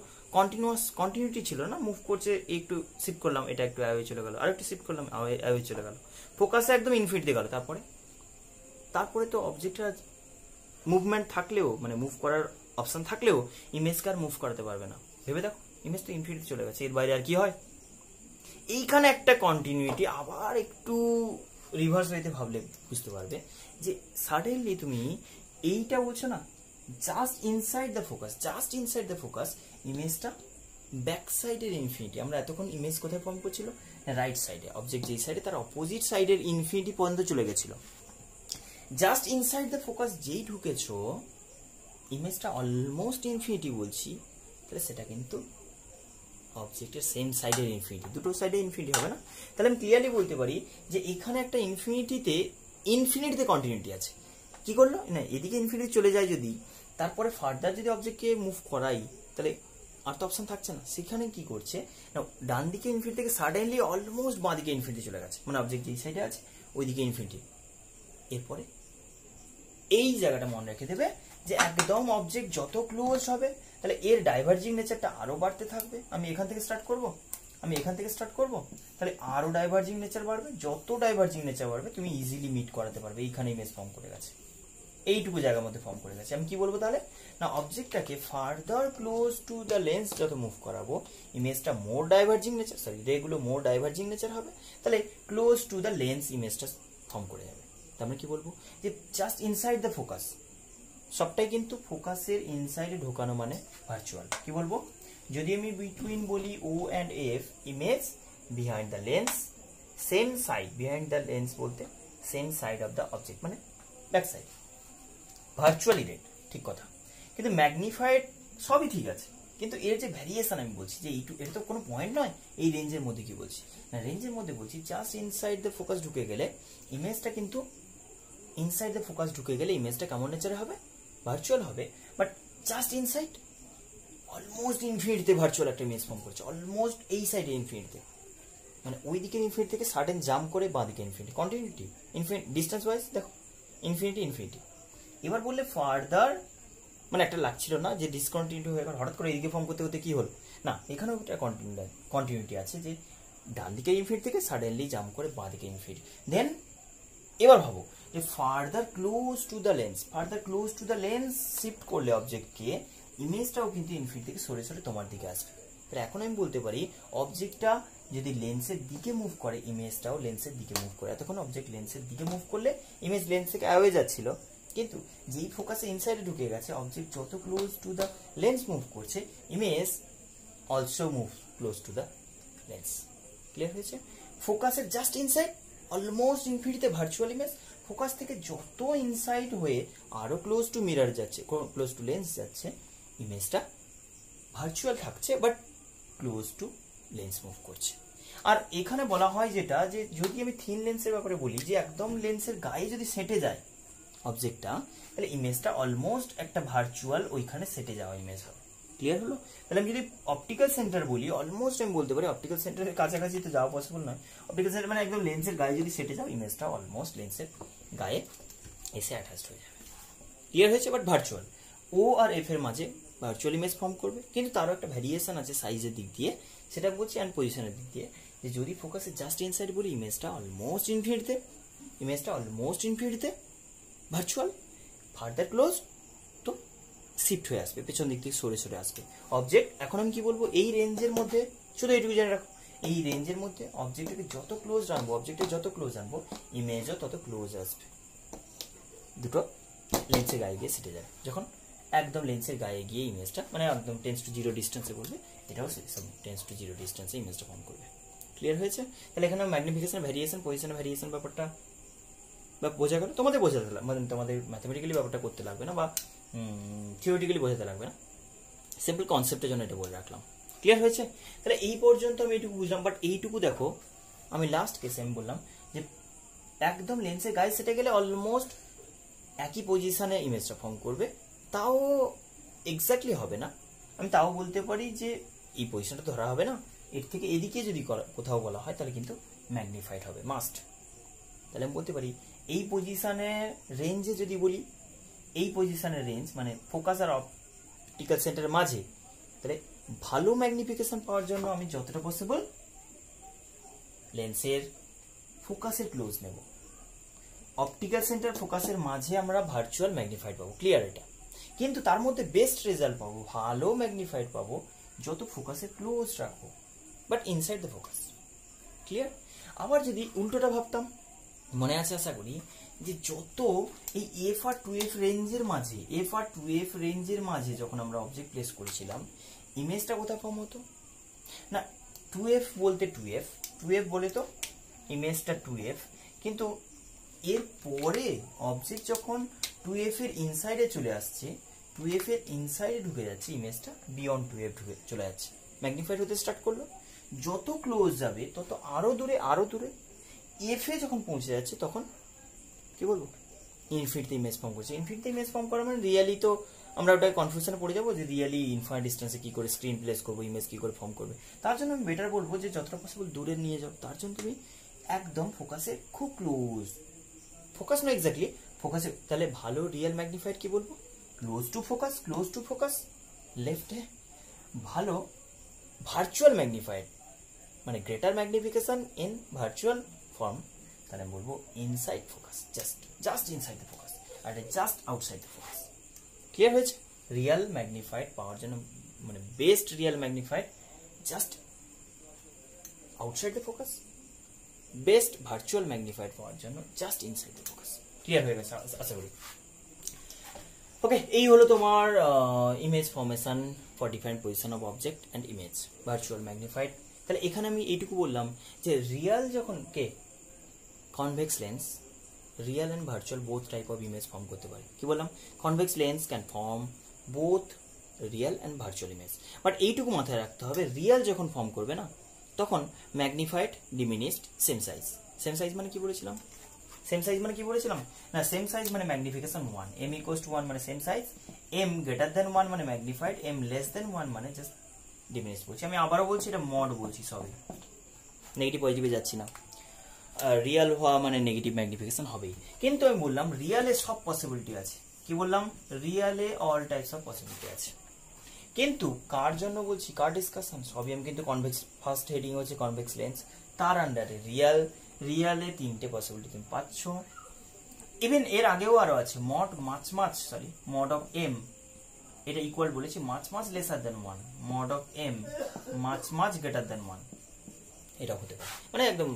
কন্টিনিউটি ছিল না, মুভ করছে, একটু শিফট করলাম এটা একটু অ্যাওয়ে চলে গেল, আর একটু শিফট করলাম অ্যাওয়ে চলে গেল, ফোকাসে একদম ইনফিনিটিতে গেল। তারপরে তো অবজেক্টটা মুভমেন্ট থাকলেও, মানে মুভ করার অপশন থাকলেও ইমেজকে আর মুভ করাতে পারবে না। ভেবে দেখো ইমেজ তো ইনফিনিটি চলে গেছে, এর বাইরে আর কি হয়? এইখানে একটা কন্টিনিউটি, আবার একটু রিভার্স হইতে ভাবলে বুঝতে পারবে যে সাডেনলি তুমি এইটা বলছো না জাস্ট ইনসাইড দ্য ফোকাস, ইমেজটা ব্যাক সাইডের ইনফিনিটি, আমরা এতক্ষণ ইমেজ কোথায় ফর্ম করছিল? রাইট সাইডে, অবজেক্ট যেই সাইডে তার অপোজিট সাইডের ইনফিনিটি পর্যন্ত চলে গেছিল, জাস্ট ইনসাইড দ্য ফোকাস যেই ঢুকেছো ইমেজটা অলমোস্ট ইনফিনিটি বলছি, তাহলে সেটা কিন্তু অবজেক্টের সেম সাইডের ইনফিনিটি, দুটো সাইডে ইনফিনিটি হবে না? তাহলে আমি ক্লিয়ারলি বলতে পারি যে এখানে একটা ইনফিনিটিতে কন্টিনিউটি আছে। কি করলো না, এদিকে ইনফিনিটি চলে যায় যদি, তারপরে ফার্দার যদি অবজেক্টকে মুভ করাই তাহলে আর তো অপশন থাকছে না, সেখানে কি করছে না, ডান দিকে ইনফিনিটি থেকে সাডেনলি অলমোস্ট বাঁ দিকে ইনফিনিটি চলে গেছে, মানে অবজেক্ট যেই সাইডে আছে ওইদিকে ইনফিনিটি। এরপরে এই জায়গাটা মনে রেখে দেবে যে একদম অবজেক্ট যত ক্লোজ হবে তাহলে এর ডাইভার্জিং নেচারটা আরো বাড়তে থাকবে। আমি এখান থেকে স্টার্ট করব, তাহলে আরো ডাইভার্জিং নেচার বাড়বে, যত ডাইভার্জিং নেচার বাড়বে তুমি ইজিলি মিট করাতে পারবে, এইখানে ইমেজ ফর্ম করে গেছে। এইটুকু জায়গার মধ্যে ফর্ম করে গেছে। আমি কি বলবো তাহলে, না অবজেক্টটাকে further close to the lens যত মুভ করাবো ইমেজটা মোর ডাইভার্জিং নেচার, সরি রেগুলো মোর ডাইভার্জিং নেচার হবে, তাহলে ক্লোজ টু দ্য লেন্স ইমেজটা ফর্ম করে যাবে। তার মানে কি বলবো যে জাস্ট ইনসাইড দ্য ফোকাস, সবটাই কিন্তু ফোকাসের ইনসাইডে ঢোকানো মানে ভার্চুয়াল। কি বলবো, যদি আমি বিটুইন বলি O and F, image behind the lens same side, behind the lens বলতে same side of the object মানে ব্যাক সাইড, ভার্চুয়ালি রেড, ঠিক কথা। কিন্তু ম্যাগনিফাইড সবই ঠিক আছে, কিন্তু এর যে ভ্যারিয়েশন আমি বলছি যে এইটু, এটা তো কোনো পয়েন্ট নয় এই রেঞ্জের মধ্যে। কি বলছি না, রেঞ্জের মধ্যে বলছি জাস্ট ইনসাইড দ্য ফোকাস ঢুকে গেলে ইমেজটা কিন্তু, ইনসাইড দ্য ফোকাস ঢুকে গেলে ইমেজটা কেমন নেচারে হবে, ভার্চুয়াল হবে। বাট জাস্ট ইনসাইড অলমোস্ট ইনফিনিটিতে ভার্চুয়াল একটা ইমেজ ফর্ম করছে, অলমোস্ট এই সাইডে ইনফিনিটিতে, মানে ওই দিকের ইনফিনিটি থেকে সাডেন জাম্প করে বাঁ দিকে infinity, continuity infinity, distance wise দেখো ইনফিনিটি ইনফিনিটি। এবার বললে ফার্দার, মানে একটা লাগছিল না যে ডিসকন্টিনিউটি হয়ে গেল, হঠাৎ করে এইদিকে ফর্ম করতে করতে কি হল না, এখানেও একটা কন্টিনিউটি আছে যে ডান দিকে ইনফিনিটি থেকে সাডেনলি জাম্প করে বাঁ দিকে ইনফিনিটি। দেন এবার ভাবো যে further close to the lens, further close to the lens shift করলে অবজেক্টকে, ইমেজটাও কিন্তু ইনফিনিটি থেকে সরে সরে তোমার দিকে আসবে। তাহলে এখন আমি বলতে পারি অবজেক্টটা যদি লেন্সের দিকে মুভ করে ইমেজটাও লেন্সের দিকে মুভ করে। এতক্ষণ অবজেক্ট লেন্সের দিকে মুভ করলে ইমেজ লেন্স থেকে অ্যাওয়ে যাচ্ছিল, কিন্তু যেই ফোকাসে ইনসাইডে ঢুকে গেছে অবজেক্ট যত close to the lens move করছে image also move close to the lens. Clear হয়েছে? ফোকাসের জাস্ট ইনসাইড অলমোস্ট ইনফিনিটিতে ভার্চুয়াল ইমেজ, ফোকাস থেকে যত ইনসাইড হয়ে আরো ক্লোজ টু মিরর যাচ্ছে, ক্লোজ টু লেন্স যাচ্ছে, ইমেজটা ভার্চুয়াল থাকছে but close to lens move করছে। আর এখানে বলা হয় যেটা, যে যদি আমি থিন লেন্সের ব্যাপারে বলি, যে একদম লেন্সের গায়ে যদি সেটে যায় অবজেক্টটা, তাহলে ইমেজটা অলমোস্ট একটা ভার্চুয়াল ওইখানে সেটে যাওয়া ইমেজ হবে। ক্লিয়ার হলো? তাহলে আমি যদি অপটিক্যাল সেন্টার বলি, অলমোস্ট আমি বলতে পারি অপটিক্যাল সেন্টারের কাছাকাছি তো যাওয়া পসিবল নয়, অপটিক্যাল সেন্টার মানে একদম লেন্সের গায়ে যদি সেটে যাও ইমেজটা অলমোস্ট লেন্সের গায়ে এসে অ্যাটাচড হয়ে যাবে। ক্লিয়ার হয়েছে? বাট ভার্চুয়াল, ও আর এফ এর মাঝে ভার্চুয়াল ইমেজ ফর্ম করবে, কিন্তু তারও একটা ভ্যারিয়েশন আছে সাইজের দিক দিয়ে, সেটা বলছি অ্যান্ড পজিশনের দিক দিয়ে, যে যদি ফোকাসে জাস্ট ইনসাইড বলি ইমেজটা অলমোস্ট ইনফিনিটিতে, ইমেজটা অলমোস্ট ইনফিনিটিতে ভার্চুয়াল, ফার্দার ক্লোজ তো শিফট হয়ে আসবে, পেছন দিক থেকে সরে সরে আসবে অবজেক্ট। এখন আমি কি বলবো, এই রেঞ্জের মধ্যে শুধু এইটুকু জেনে রাখো, এই রেঞ্জের মধ্যে অবজেক্টকে যত ক্লোজ আনবো, অবজেক্টের যত ক্লোজ আনবো ইমেজও তত ক্লোজ আসবে, দুটো লেন্সের গায়ে গিয়ে সেটে যাবে। যখন একদম লেন্সের গায়ে গিয়ে ইমেজটা, মানে একদম 10 to 0 ডিস্টেন্সে বলবে, এটাও সব 10 to 0 ডিস্টেন্সে ইমেজটা ফর্ম করবে। ক্লিয়ার হয়েছে? তাহলে এখানে ম্যাগনিফিকেশন ভ্যারিয়েশন, পজিশন ভ্যারিয়েশন ব্যাপারটা বোঝা গেল, তোমাদের বোঝাতে লাগবে, মানে তোমাদের ম্যাথমেটিক্যালি ব্যাপারটা করতে লাগবে না বা থিওরিটিক্যালি বোঝাতে লাগবে না, সিম্পল কনসেপ্টের জন্য এটা বলে রাখলাম। ক্লিয়ার হয়েছে? তাহলে এই পর্যন্ত আমি এইটুকু বুঝলাম। বাট এইটুকু দেখো, আমি লাস্ট কেসে আমি বললাম যে একদম লেন্সের গায়ে সেটে গেলে অলমোস্ট একই পজিশনে ইমেজটা ফর্ম করবে, তাও এক্স্যাক্টলি হবে না। আমি তাও বলতে পারি যে এই পজিশনটা ধরা হবে না, এর থেকে এদিকে যদি কোথাও বলা হয় তাহলে কিন্তু ম্যাগনিফাইড হবে মাস্ট। তাহলে আমি বলতে পারি এই পজিশনের রেঞ্জে যদি বলি, এই পজিশনের রেঞ্জ মানে ফোকাস আর অপটিক্যাল সেন্টারের মাঝে, তাহলে ভালো ম্যাগনিফিকেশন পাওয়ার জন্য আমি যতটা পসিবল লেন্সের ফোকাসের ক্লোজ নেব, অপটিক্যাল সেন্টার ফোকাসের মাঝে আমরা ভার্চুয়াল ম্যাগনিফাইড পাবো। ক্লিয়ার? এটা কিন্তু তার মধ্যে বেস্ট রেজাল্ট পাবো, ভালো ম্যাগনিফাইড পাবো যত ফোকাসের ক্লোজ রাখবো but inside the focus. Clear? আবার যদি উল্টোটা ভাবতাম, মনে আছে আশা করি, যে যত এই এফ আর 2f রেঞ্জের মাঝে, এফ আর 2f রেঞ্জের মাঝে যখন আমরা অবজেক্ট প্লেস করেছিলাম ইমেজটা কোথায় ফর্ম হতো না, 2f বলতে 2f বলে তো ইমেজটা 2f, কিন্তু এর পরে অবজেক্ট যখন 2f এর ইনসাইডে চলে আসছে, 2f এর ইনসাইডে ঢুকে যাচ্ছে ইমেজটা, বিয়ন্ড 2f ঢুকে চলে যাচ্ছে, ম্যাগনিফাইড হতে স্টার্ট করলো, যত ক্লোজ যাবে তত আরো দূরে আরো দূরে, এফ এ যখন পৌঁছে যাচ্ছে তখন কি বলবো, ইনফিনিটি ইমেজ ফর্ম করছে। ইনফিনিটি ইমেজ ফর্ম করা মানে রিয়েলি তো আমরা ওটা কনফিউশনে পড়ে যাবো যে রিয়েলি ইনফাইনাইট ডিস্টেন্সে কি করে স্ক্রিন প্লেস করবো, ইমেজ কি করে ফর্ম করবে। তার জন্য আমি বেটার বলবো যে যতটা পসিবল দূরে নিয়ে যাও, তার জন্য তুমি একদম ফোকাসে খুব ক্লোজ, ফোকাস না এক্স্যাক্টলি ফোকাসে, তাহলে ভালো রিয়েল ম্যাগনিফাইড কি বলবো, close to focus, close to focus লেফটে, ভালো ভার্চুয়াল ম্যাগনিফাইড মানে greater magnification in virtual form, তাহলে আমি বলবো inside focus, just inside the focus. আর এটা just outside the focus. Clear হয়েছে? রিয়েল ম্যাগনিফাইড পাওয়ার জন্য মানে best real magnified just outside the focus, best virtual magnified power জন্য just inside the focus. Clear হয়ে গেছে আশা করি। ওকে, এই হলো তোমার image formation for different position of object and image virtual magnified. তাহলে এখানে আমি এইটুকু বললাম যে রিয়েল যখন convex lens real and virtual both type of image form করতে পারে। কি বললাম? Convex lens can form both real and virtual image. But এইটুকু মাথায় রাখতে হবে, রিয়েল যখন ফর্ম করবে না তখন magnified diminished same size. Same size মানে কি বলেছিলাম? সেম সাইজ মানে কি বলেছিলাম না, সেম সাইজ মানে ম্যাগনিফিকেশন 1, m ইকুয়ালস টু 1 মানে same size, m greater than 1 মানে ম্যাগনিফাইড, m লেস দেন 1 মানে জাস্ট ডিমিনিশড বলছি। আমি আবারও বলছি, এটা মড বলছি, সবই নেগেটিভ পজিটিভে যাচ্ছি না। রিয়েল হওয়া মানে নেগেটিভ ম্যাগনিফিকেশন হবেই, কিন্তু আমি বললাম রিয়েলে সব পসিবিলিটি আছে। কি বললাম? রিয়েলে অল টাইপস অফ পসিবিলিটি আছে। কিন্তু কার জন্য বলছি, কার ডিসকাশন? সবই আমি কিন্তু কনভেক্স, ফার্স্ট হেডিং হচ্ছে কনভেক্স লেন্স, তার আন্ডারে রিয়েলে 3টে পসিবিলিটি তুমি পাচ্ছ। ইভেন এর আগেও আরো আছে, মড অফ এম, এটা ইকুয়াল বলেছি much lesser than 1, mod of M much greater than 1, এটা হতে পারে, মানে একদম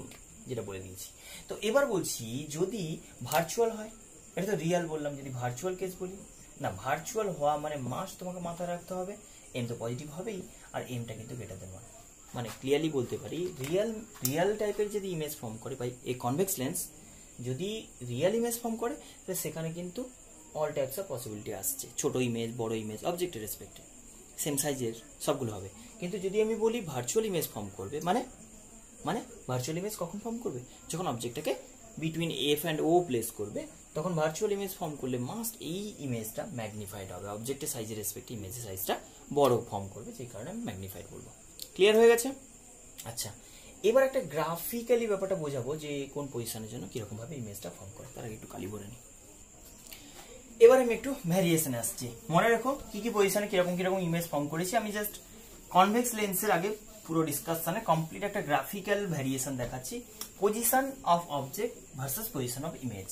যেটা বলে দিয়েছি। তো এবার বলছি যদি ভার্চুয়াল হয়, এটা তো রিয়েল বললাম, যদি ভার্চুয়াল কেস বলি না, ভার্চুয়াল হওয়া মানে মাস তোমাকে মাথায় রাখতে হবে এম তো পজিটিভ হবেই, আর এমটা কিন্তু গ্রেটার দেন 1। মানে ক্লিয়ারলি বলতে পারি রিয়েল টাইপের যদি ইমেজ ফর্ম করে বা এই কনভেক্স লেন্স যদি রিয়েল ইমেজ ফর্ম করে, তাহলে সেখানে কিন্তু অল টাইপস অফ পসিবিলিটি আসছে, ছোট ইমেজ, বড় ইমেজ, অবজেক্টের রেসপেক্টে সেম সাইজের সবগুলো হবে। কিন্তু যদি আমি বলি ভার্চুয়াল ইমেজ ফর্ম করবে, মানে ভার্চুয়াল ইমেজ কখন ফর্ম করবে? যখন অবজেক্টটাকে between F and O place করবে, তখন ভার্চুয়াল ইমেজ ফর্ম করলে মাস্ট এই ইমেজটা ম্যাগনিফাইড হবে, অবজেক্টের সাইজের রেসপেক্টে ইমেজের সাইজটা বড় ফর্ম করবে, যে কারণে আমি ম্যাগনিফাইড বলবো। ক্লিয়ার হয়ে গেছে? আচ্ছা, এবার একটা গ্রাফিক্যালি ব্যাপারটা বোঝাবো যে কোন পজিশনের জন্য কিরকম ভাবে ইমেজটা ফর্ম করে। তার আগে একটু কালি বলে নিই। এবার আমি একটু ভ্যারিয়েশনে আসছি। মনে রাখো কি কি পজিশনে কিরকম ইমেজ ফর্ম করেছি। আমি জাস্ট কনভেক্স লেন্সের আগে পুরো ডিসকাশনে কমপ্লিট একটা গ্রাফিক্যাল ভ্যারিয়েশন দেখাচ্ছি। Position of object versus position of image,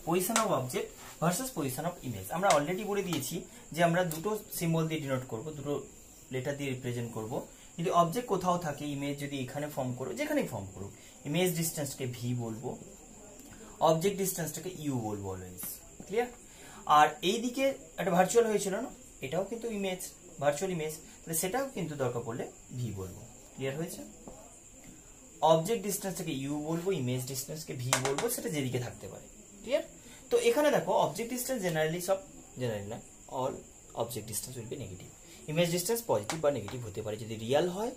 position of object versus position of image. আমরা অলরেডি বলে দিয়েছি যে আমরা দুটো সিম্বল দিয়ে ডিনোট করব, দুটো লেটার দিয়ে রিপ্রেজেন্ট করব। যদি অবজেক্ট কোথাও থাকে, ইমেজ যদি এখানে ফর্ম করো, যেখানেই ফর্ম করো, ইমেজ ডিস্টেন্সকে ভি বলবো, অবজেক্ট ডিস্টেন্সটাকে ইউ বলবো অলওয়েজ। ক্লিয়ার? আর এইদিকে একটা ভার্চুয়াল হয়েছিল না, এটাও কিন্তু ইমেজ, ভার্চুয়াল ইমেজ, তাহলে সেটাও কিন্তু দরকার পড়লে ভি বলবো। ক্লিয়ার হয়েছে? অবজেক্ট ডিস্টেন্সটাকে ইউ বলবো, ইমেজ ডিস্টেন্সকে ভি বলবো, সেটা যেদিকে থাকতে পারে। ক্লিয়ার? তো এখানে দেখো অবজেক্ট ডিস্টেন্স জেনারেলি না, all object distance will be negative. Image distance positive বা নেগেটিভ হতে পারে, যদি রিয়েল হয়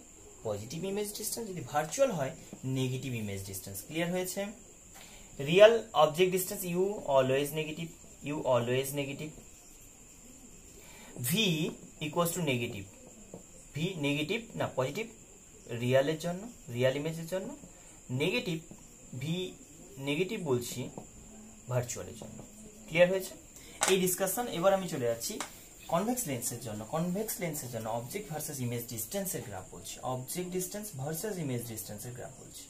পজিটিভ ইমেজ ডিস্টেন্স, যদি ভার্চুয়াল হয় নেগেটিভ ইমেজ ডিস্টেন্স। ক্লিয়ার হয়েছে? Real object distance U always negative, V equals to negative, V negative না positive রিয়েলের জন্য, রিয়েল ইমেজের জন্য, নেগেটিভ ভি নেগেটিভ বলছি ভার্চুয়ালের জন্য। ক্লিয়ার হয়েছে এই ডিসকাশন? এবার আমি চলে যাচ্ছি কনভেক্স লেন্সের জন্য। কনভেক্স লেন্সের জন্য অবজেক্ট ভার্সেস ইমেজ ডিস্টেন্সের গ্রাফ বলছি, অবজেক্ট ডিস্টেন্স ভার্সেস ইমেজ ডিস্টেন্সের গ্রাফ বলছি।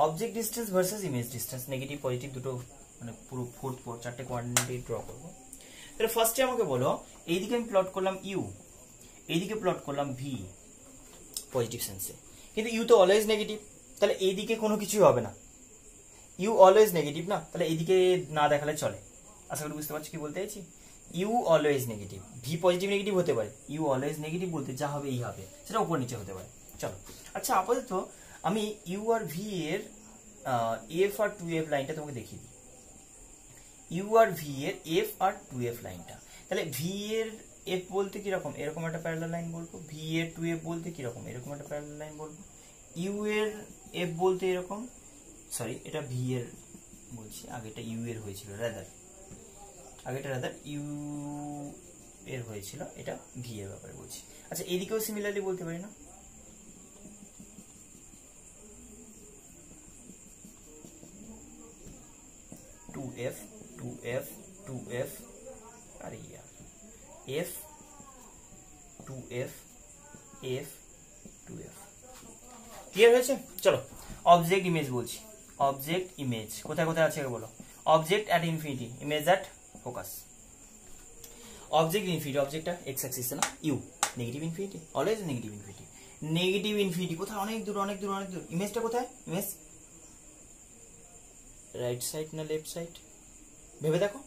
Object distance versus image distance, negative positive দুটো, মানে পুরো 4 কোয়ান্টিটি ড্র করবো। তাহলে ফার্স্টে আমাকে বলো, এইদিকে আমি প্লট করলাম ইউ, এইদিকে প্লট করলাম ভি পজিটিভ সেন্সে, কিন্তু ইউ তো অলওয়েজ নেগেটিভ, তাহলে এইদিকে কোনো কিছুই হবে না, ইউ অলওয়েজ নেগেটিভ না, তাহলে এইদিকে না দেখালে চলে। আশা করি বুঝতে পারছি কি বলতে চাইছি। U always negative, V positive negative হতে পারে, ইউ অলওয়েজ নেগেটিভ বলতে যা হবে এই হবে, সেটা উপর নিচে হতে পারে। চলো, আচ্ছা আপাতত আমি ইউ আর ভি এর এফ আর 2f লাইনটা তোমাকে দেখিয়ে দিই। ইউ আর ভি এর এফ আর 2f লাইনটা, তাহলে ভি এর এফ বলতে কিরকম, এরকম একটা প্যারালাল লাইন বলবো, ভি এর 2f বলতে কিরকম, এরকম একটা প্যারালাল লাইন বলবো, ইউ এর এফ বলতে এরকম, সরি এটা ভি এর বলছি, আগেটা ইউ এর হয়েছিল, রাদার ইউ এর হয়েছিল, এটা ভি এর ব্যাপারে বলছি। আচ্ছা এদিকেও সিমিলারলি বলতে পারি না, টু এফ আরে ইয়ার F 2f F 2f। Clear হয়েছে? চলো অবজেক্ট ইমেজ বলছি। অবজেক্ট ইমেজ কোথায় কোথায় আছে বলো। Object at infinity, image at focus. Object infinity, অবজেক্টটা এক্স অ্যাক্সিসে না, U negative infinity, always negative infinity. Negative infinity কোথায়? অনেক দূর অনেক দূর অনেক দূর। ইমেজটা কোথায়? ইমেজ রাইট সাইড না লেফট সাইড? ভেবে দেখো,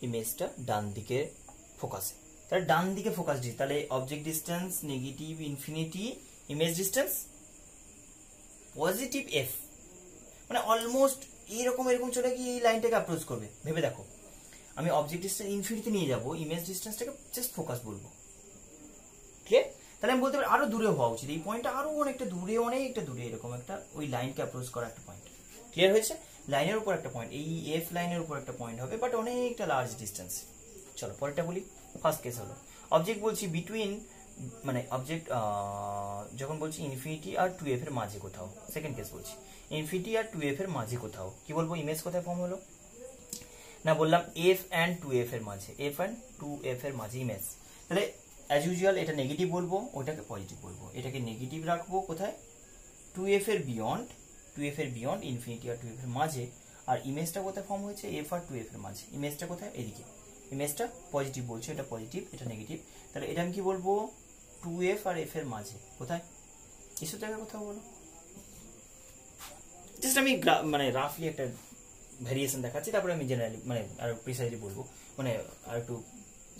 ইমেজটা ডান দিকে ফোকাসে, তাহলে ডান দিকে ফোকাস দিই, তাহলে object distance negative infinity, image distance positive F, মানে অলমোস্ট এরকম এরকম চলে গিয়ে এই লাইনটাকে অ্যাপ্রোচ করবে। ভেবে দেখো, আমি অবজেক্ট ডিস্টেন্স ইনফিনিটি নিয়ে যাবো, ইমেজ ডিস্টেন্সটাকে জাস্ট ফোকাস বলবো। ক্লিয়ার? তাহলে আমি বলতে পারি আরো দূরে হওয়া উচিত, এই পয়েন্টটা আরো অনেকটা দূরে, এরকম একটা ওই লাইনকে অ্যাপ্রোচ করা একটা পয়েন্ট। ক্লিয়ার হয়েছে? লাইনের উপর একটা পয়েন্ট, এই এফ লাইনের উপর একটা পয়েন্ট হবে, বাট অনেকটা লার্জ ডিস্টেন্স। চলো পরেরটা বলি। ফার্স্ট কেস হলো অবজেক্ট বলছি বিটুইন, মানে অবজেক্ট যখন বলছি ইনফিনিটি আর 2f এর মাঝে কোথাও। সেকেন্ড কেস বলছি ইনফিনিটি আর 2f এর মাঝে কোথাও, কি বলবো? ইমেজ কোথায় ফর্ম হলো না, বললাম f and 2f এর মাঝে, f and 2f এর মাঝে ইমেজ। তাহলে অ্যাজ ইউজুয়াল এটা নেগেটিভ বলবো, ওটাকে পজিটিভ বলবো। এটাকে নেগেটিভ রাখবো কোথায়? 2f এর বিয়ন্ড, 2f এর বিয়ন্ড ইনফিনিটি আর 2f এর মাঝে। আর ইমেজটা কোথায় ফর্ম হয়েছে? f আর 2f এর মাঝে। ইমেজটা কোথায়? এদিকে। ইমেজটা পজিটিভ বলছো, এটা পজিটিভ, এটা নেগেটিভ। তাহলে এটা আমি কি বলবো? 2f আর f এর মাঝে কোথায়? এসব জায়গায় কোথাও বলো। জাস্ট আমি মানে রাফলি একটা ভ্যারিয়েশন দেখাচ্ছি, তারপরে আমি জেনারেলি মানে আর প্রিসাইজলি বলবো, মানে আর একটু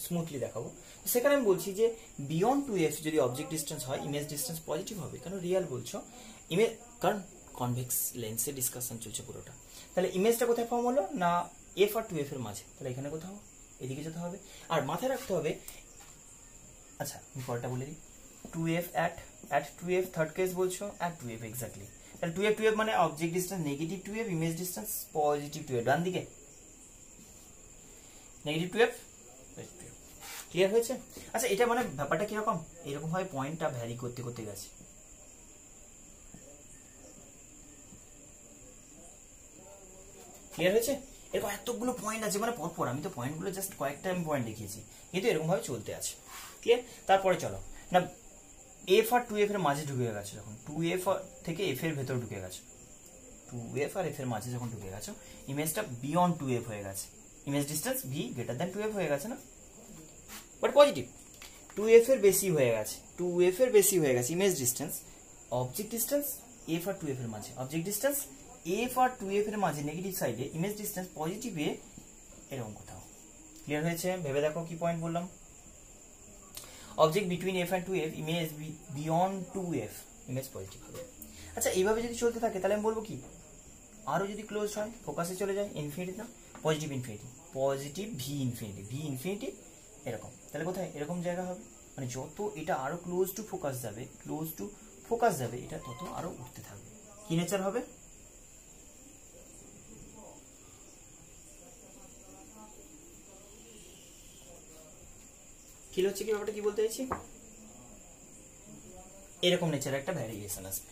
স্মুথলি দেখাবো। সেখানে আমি বলছি যে বিয়ন্ড 2f যদি অবজেক্ট ডিস্টেন্স হয়, ইমেজ ডিস্টেন্স পজিটিভ হবে, কারণ রিয়াল বলছো ইমেজ, কারণ কনভেক্স লেন্সে ডিসকাশন চলছে পুরোটা। তাহলে ইমেজটা কোথায় ফর্ম হলো না, f আর 2f এর মাঝে, তাহলে এখানে কোথাও এদিকে যেতে হবে। আর মাথায় রাখতে হবে, আচ্ছা আমি পরেরটা বলে দিই, 2f at 2f, third case বলছো at 2f এক্স্যাক্টলি। তাহলে 2f মানে object distance negative 2f, image distance positive 2f, ডান দিকে নেগেটিভ 2f। ক্লিয়ার হয়েছে? আচ্ছা এটা মানে ব্যাপারটা কিরকম, এরকম ভাবে পয়েন্টটা ভ্যারি করতে করতে গেছে। ক্লিয়ার হয়েছে? এরকম এতগুলো পয়েন্ট আছে, মানে পরপর আমি তো পয়েন্টগুলো জাস্ট কয়েকটা আমি পয়েন্ট দেখিয়েছি, কিন্তু এরকম ভাবে চলতে আছে। ক্লিয়ার? তারপরে চলো না, f আর 2f এর মাঝে ঢুকে গেছে, যখন 2f থেকে f এর ভেতর ঢুকে গেছে, 2f আর f এর মাঝে যখন ঢুকে গেছো, ইমেজটা বিয়ন্ড 2f হয়ে গেছে, image distance v greater than 2f হয়ে গেছে না, বাট পজিটিভ। 2f এর বেশি হয়ে গেছে, 2f এর বেশি হয়ে গেছে image distance, object distance f আর 2f এর মাঝে, অবজেক্ট ডিস্টেন্স f আর 2f এর মাঝে নেগেটিভ সাইডে, ইমেজ ডিস্টেন্স পজিটিভে, এরকম কোথাও। ক্লিয়ার হয়েছে? ভেবে দেখো কি পয়েন্ট বললাম। Object between f and 2f, image beyond 2f, image positive হবে। আচ্ছা এইভাবে যদি চলতে থাকে তাহলে আমি বলবো কি, আরো যদি ক্লোজ হয়, ফোকাসে চলে যায়, ইনফিনিটি না positive infinity, positive V infinity এরকম, তাহলে কোথায় এরকম জায়গা হবে। মানে যত এটা আরো ক্লোজ টু ফোকাস যাবে, এটা তত আরো উঠতে থাকবে। কি নেচার হবে? কি হচ্ছে, কি ব্যাপারটা কি বলতে চাইছি, এরকম নেচার একটা ভ্যারিয়েশন আসবে।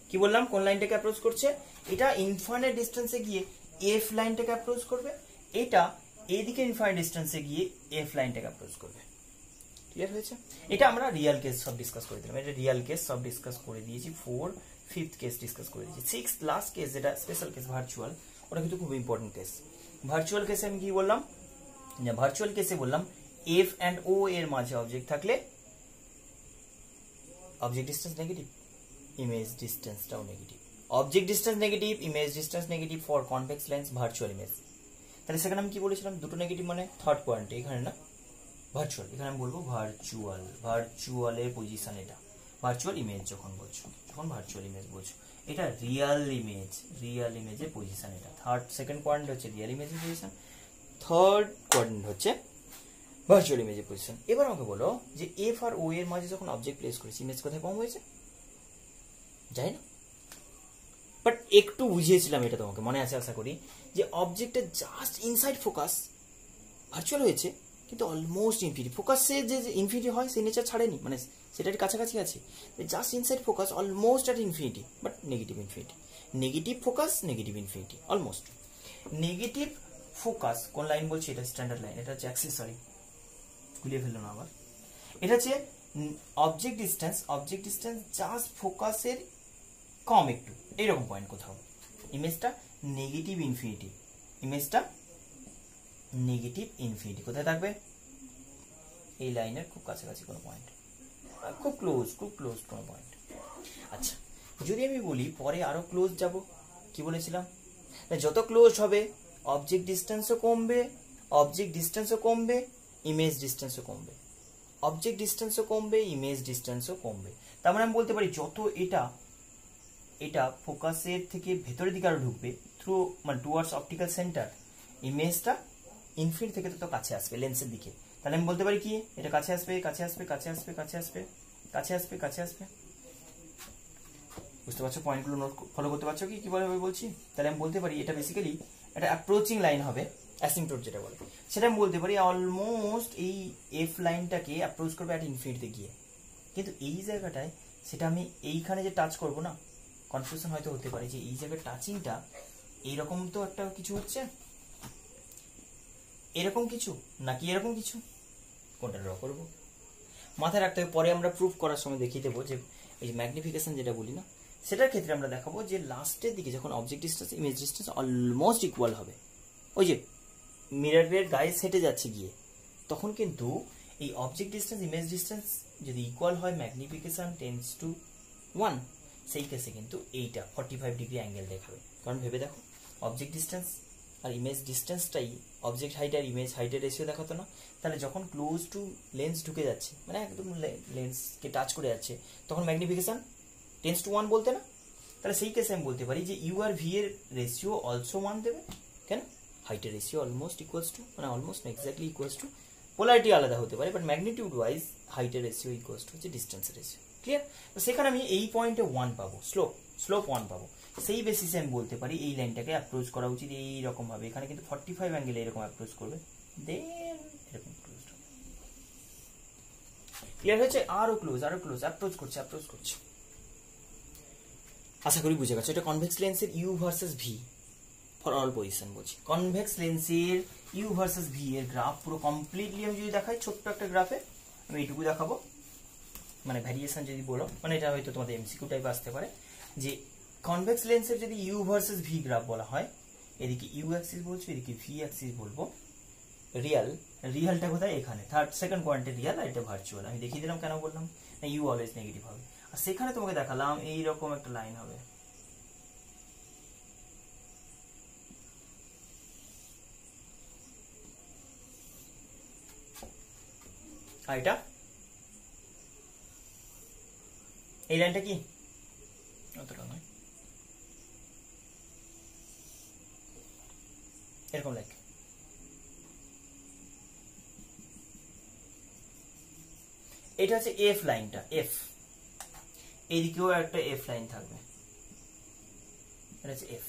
কি বললাম, কোন লাইনটাকে অ্যাপ্রোচ করছে? এটা ইনফাইনাইট ডিস্টেন্সে গিয়ে এফ লাইনটাকে অ্যাপ্রোচ করবে, এটা এইদিকে ইনফাইনাইট ডিস্টেন্সে গিয়ে এফ লাইনটাকে অ্যাপ্রোচ করবে। ক্লিয়ার হয়েছে? এটা আমরা রিয়াল কেস সব ডিসকাস করে দিলাম, এটা রিয়াল কেস সব ডিসকাস করে দিয়েছি, 4, 5th কেস ডিসকাস করে দিয়েছি, 6th লাস্ট কেস যেটা স্পেশাল কেস ভার্চুয়াল, ওটা কিন্তু খুব ইম্পর্টেন্ট কেস। ভার্চুয়াল কেসে আমি কি বললাম, ভার্চুয়াল কেসে বললাম এফ অ্যান্ড ও এর মাঝে অবজেক্ট থাকলে অবজেক্ট ডিস্টেন্স নেগেটিভ, ইমেজ ডিস্টেন্সটাও নেগেটিভ, object distance negative, image distance negative for convex lens virtual image. তাহলে সেখানে আমি কি বলেছিলাম, দুটো নেগেটিভ মানে থার্ড কোয়ান্টে, এখানে না ভার্চুয়াল, এখানে আমি বলবো ভার্চুয়ালের পজিশন, এটা ভার্চুয়াল ইমেজ যখন ভার্চুয়াল ইমেজ বলছো, এটা রিয়াল ইমেজের পজিশন, এটা সেকেন্ড কোয়ান্ট হচ্ছে রিয়াল ইমেজের পজিশন, থার্ড কোয়ান্ট হচ্ছে ভার্চুয়াল ইমেজের পজিশন। এবার আমাকে বলো যে এফ আর ও এর মাঝে যখন অবজেক্ট প্লেস করেছি, ইমেজ কোথায় কম হয়েছে? যাই না, বাট একটু বুঝিয়েছিলাম এটা তোমাকে, মনে আছে আশা করি, যে অবজেক্টটা জাস্ট ইনসাইড ফোকাস ভার্চুয়াল হয়েছে, কিন্তু অলমোস্ট ইনফিনিটি ফোকাসে যে ইনফিনিটি হয় সেই নেচার ছাড়েনি, মানে সেটার কাছাকাছি আছে, just inside focus almost at infinity, but negative infinity, negative focus negative infinity, almost negative focus. কোন লাইন বলছি, এটা স্ট্যান্ডার্ড লাইন, এটা হচ্ছে অ্যাক্সিস, সরি গুলিয়ে ফেললো না আবার, এটা হচ্ছে অবজেক্ট ডিস্টেন্স জাস্ট ফোকাসের কম একটু, এইরকম পয়েন্ট কোথাও, ইমেজটা নেগেটিভ ইনফিনিটি, ইমেজটা নেগেটিভ ইনফিনিটি কোথায় থাকবে, এই লাইনের খুব কাছাকাছি কোনো পয়েন্ট, খুব ক্লোজ কোনো পয়েন্ট। আচ্ছা যদি আমি বলি পরে আরো ক্লোজ যাব, কি বলেছিলাম, যত ক্লোজ হবে অবজেক্ট ডিস্টেন্সও কমবে, ইমেজ ডিস্টেন্সও কমবে, ইমেজ ডিস্টেন্সও কমবে। তার মানে আমি বলতে পারি যত এটা ফোকাসের থেকে ভেতরের দিকে আরো ঢুকবে থ্রু মানে টুয়ার্ডস অপটিক্যাল সেন্টার, ইমেজটা ইনফিনিটি থেকে তত কাছে আসবে লেন্সের দিকে। তাহলে আমি বলতে পারি কি, এটা কাছে আসবে, বুঝতে পারছো পয়েন্টগুলো নোট ফলো করতে পারছো কি বলে বলছি। তাহলে আমি বলতে পারি এটা বেসিক্যালি একটা অ্যাপ্রোচিং লাইন হবে, অ্যাসিম্পটোট যেটা বলে, সেটা আমি বলতে পারি অলমোস্ট এই এফ লাইনটাকে অ্যাপ্রোচ করবে অ্যাট ইনফিনিটিতে গিয়ে। কিন্তু এই জায়গাটায় সেটা আমি এইখানে যে টাচ করব না, কনফিউশন হয়তো হতে পারে যে এই জায়গায় টাচিংটা এইরকম তো একটা কিছু হচ্ছে, এরকম কিছু নাকি এরকম কিছু, কোনটা ড্র করবো মাথায় রাখতে হবে। পরে আমরা প্রুফ করার সময় দেখিয়ে দেবো যে এই ম্যাগনিফিকেশন যেটা বলি না, সেটার ক্ষেত্রে আমরা দেখাবো যে লাস্টের দিকে যখন object distance image distance almost equal হবে, ওই যে মিররের গায়ে সেটে যাচ্ছে গিয়ে, তখন কিন্তু এই অবজেক্ট ডিস্টেন্স ইমেজ ডিস্টেন্স যদি ইকুয়াল হয়, ম্যাগনিফিকেশন টেন্স টু 1, সেই কেসে কিন্তু এইটা 45 ডিগ্রি অ্যাঙ্গেল দেখাবে। কারণ ভেবে দেখো অবজেক্ট ডিস্টেন্স আর ইমেজ ডিস্টেন্সটাই অবজেক্ট হাইট আর ইমেজ হাইটের রেশিও দেখাতো না, তাহলে যখন ক্লোজ টু লেন্স ঢুকে যাচ্ছে মানে একদম লেন্সকে টাচ করে যাচ্ছে, তখন ম্যাগনিফিকেশন টেন্স টু 1 বলতে না। তাহলে সেই কেসে আমি বলতে পারি যে ইউ আর ভি এর রেশিও অলসো 1 দেবে। কেন, হাইটের রেশিও অলমোস্ট ইকুয়ালস টু, মানে almost exactly equals to, polarity আলাদা হতে পারে বাট ম্যাগনিটিউড ওয়াইজ হাইটের রেশিও ইকুয়ালস টু হচ্ছে ডিস্টেন্সের রেশিও। ক্লিয়ার? তো সেখানে আমি এই পয়েন্টে 1 পাবো, স্লোপ 1 পাবো। সেই বেসিসে আমি বলতে পারি এই লাইনটাকে অ্যাপ্রোচ করা উচিত এইরকম ভাবে। এখানে কিন্তু 45 অ্যাঙ্গেলে এরকম অ্যাপ্রোচ করবে, দেন এরকম ক্লোজ হবে। ক্লিয়ার হয়েছে? আরো ক্লোজ অ্যাপ্রোচ করছে। আশা করি বুঝে গেছো। এটা কনভেক্স লেন্সের U versus V for all position বলছি। কনভেক্স লেন্সের ইউ ভার্সেস ভি এর গ্রাফ পুরো কমপ্লিটলি আমি যদি দেখাই ছোট্ট একটা গ্রাফে, আমি এইটুকু দেখাবো। মানে ভ্যারিয়েশন যদি বলো, মানে এটা হয়তো তোমাদের এমসিকিউ টাইপ আসতে পারে যে কনভেক্স লেন্সের যদি ইউ ভার্সেস ভি গ্রাফ বলা হয়, এদিকে ইউ অ্যাক্সিস বলছো, এদিকে ভি অ্যাক্সিস বলবো। রিয়ালটা কোথায়? এখানে সেকেন্ড পয়েন্টে রিয়াল আর এটা ভার্চুয়াল। আমি দেখিয়ে দিলাম কেন বললাম, না ইউ অলওয়েজ নেগেটিভ হবে। আর সেখানে তোমাকে দেখালাম এইরকম একটা লাইন হবে, আর এটা এই লাইনটা কি অতটা নয়, এরকম লাইক এটা হচ্ছে এফ লাইনটা, এফ এইদিকেও একটা এফ লাইন থাকবে, এটা হচ্ছে এফ,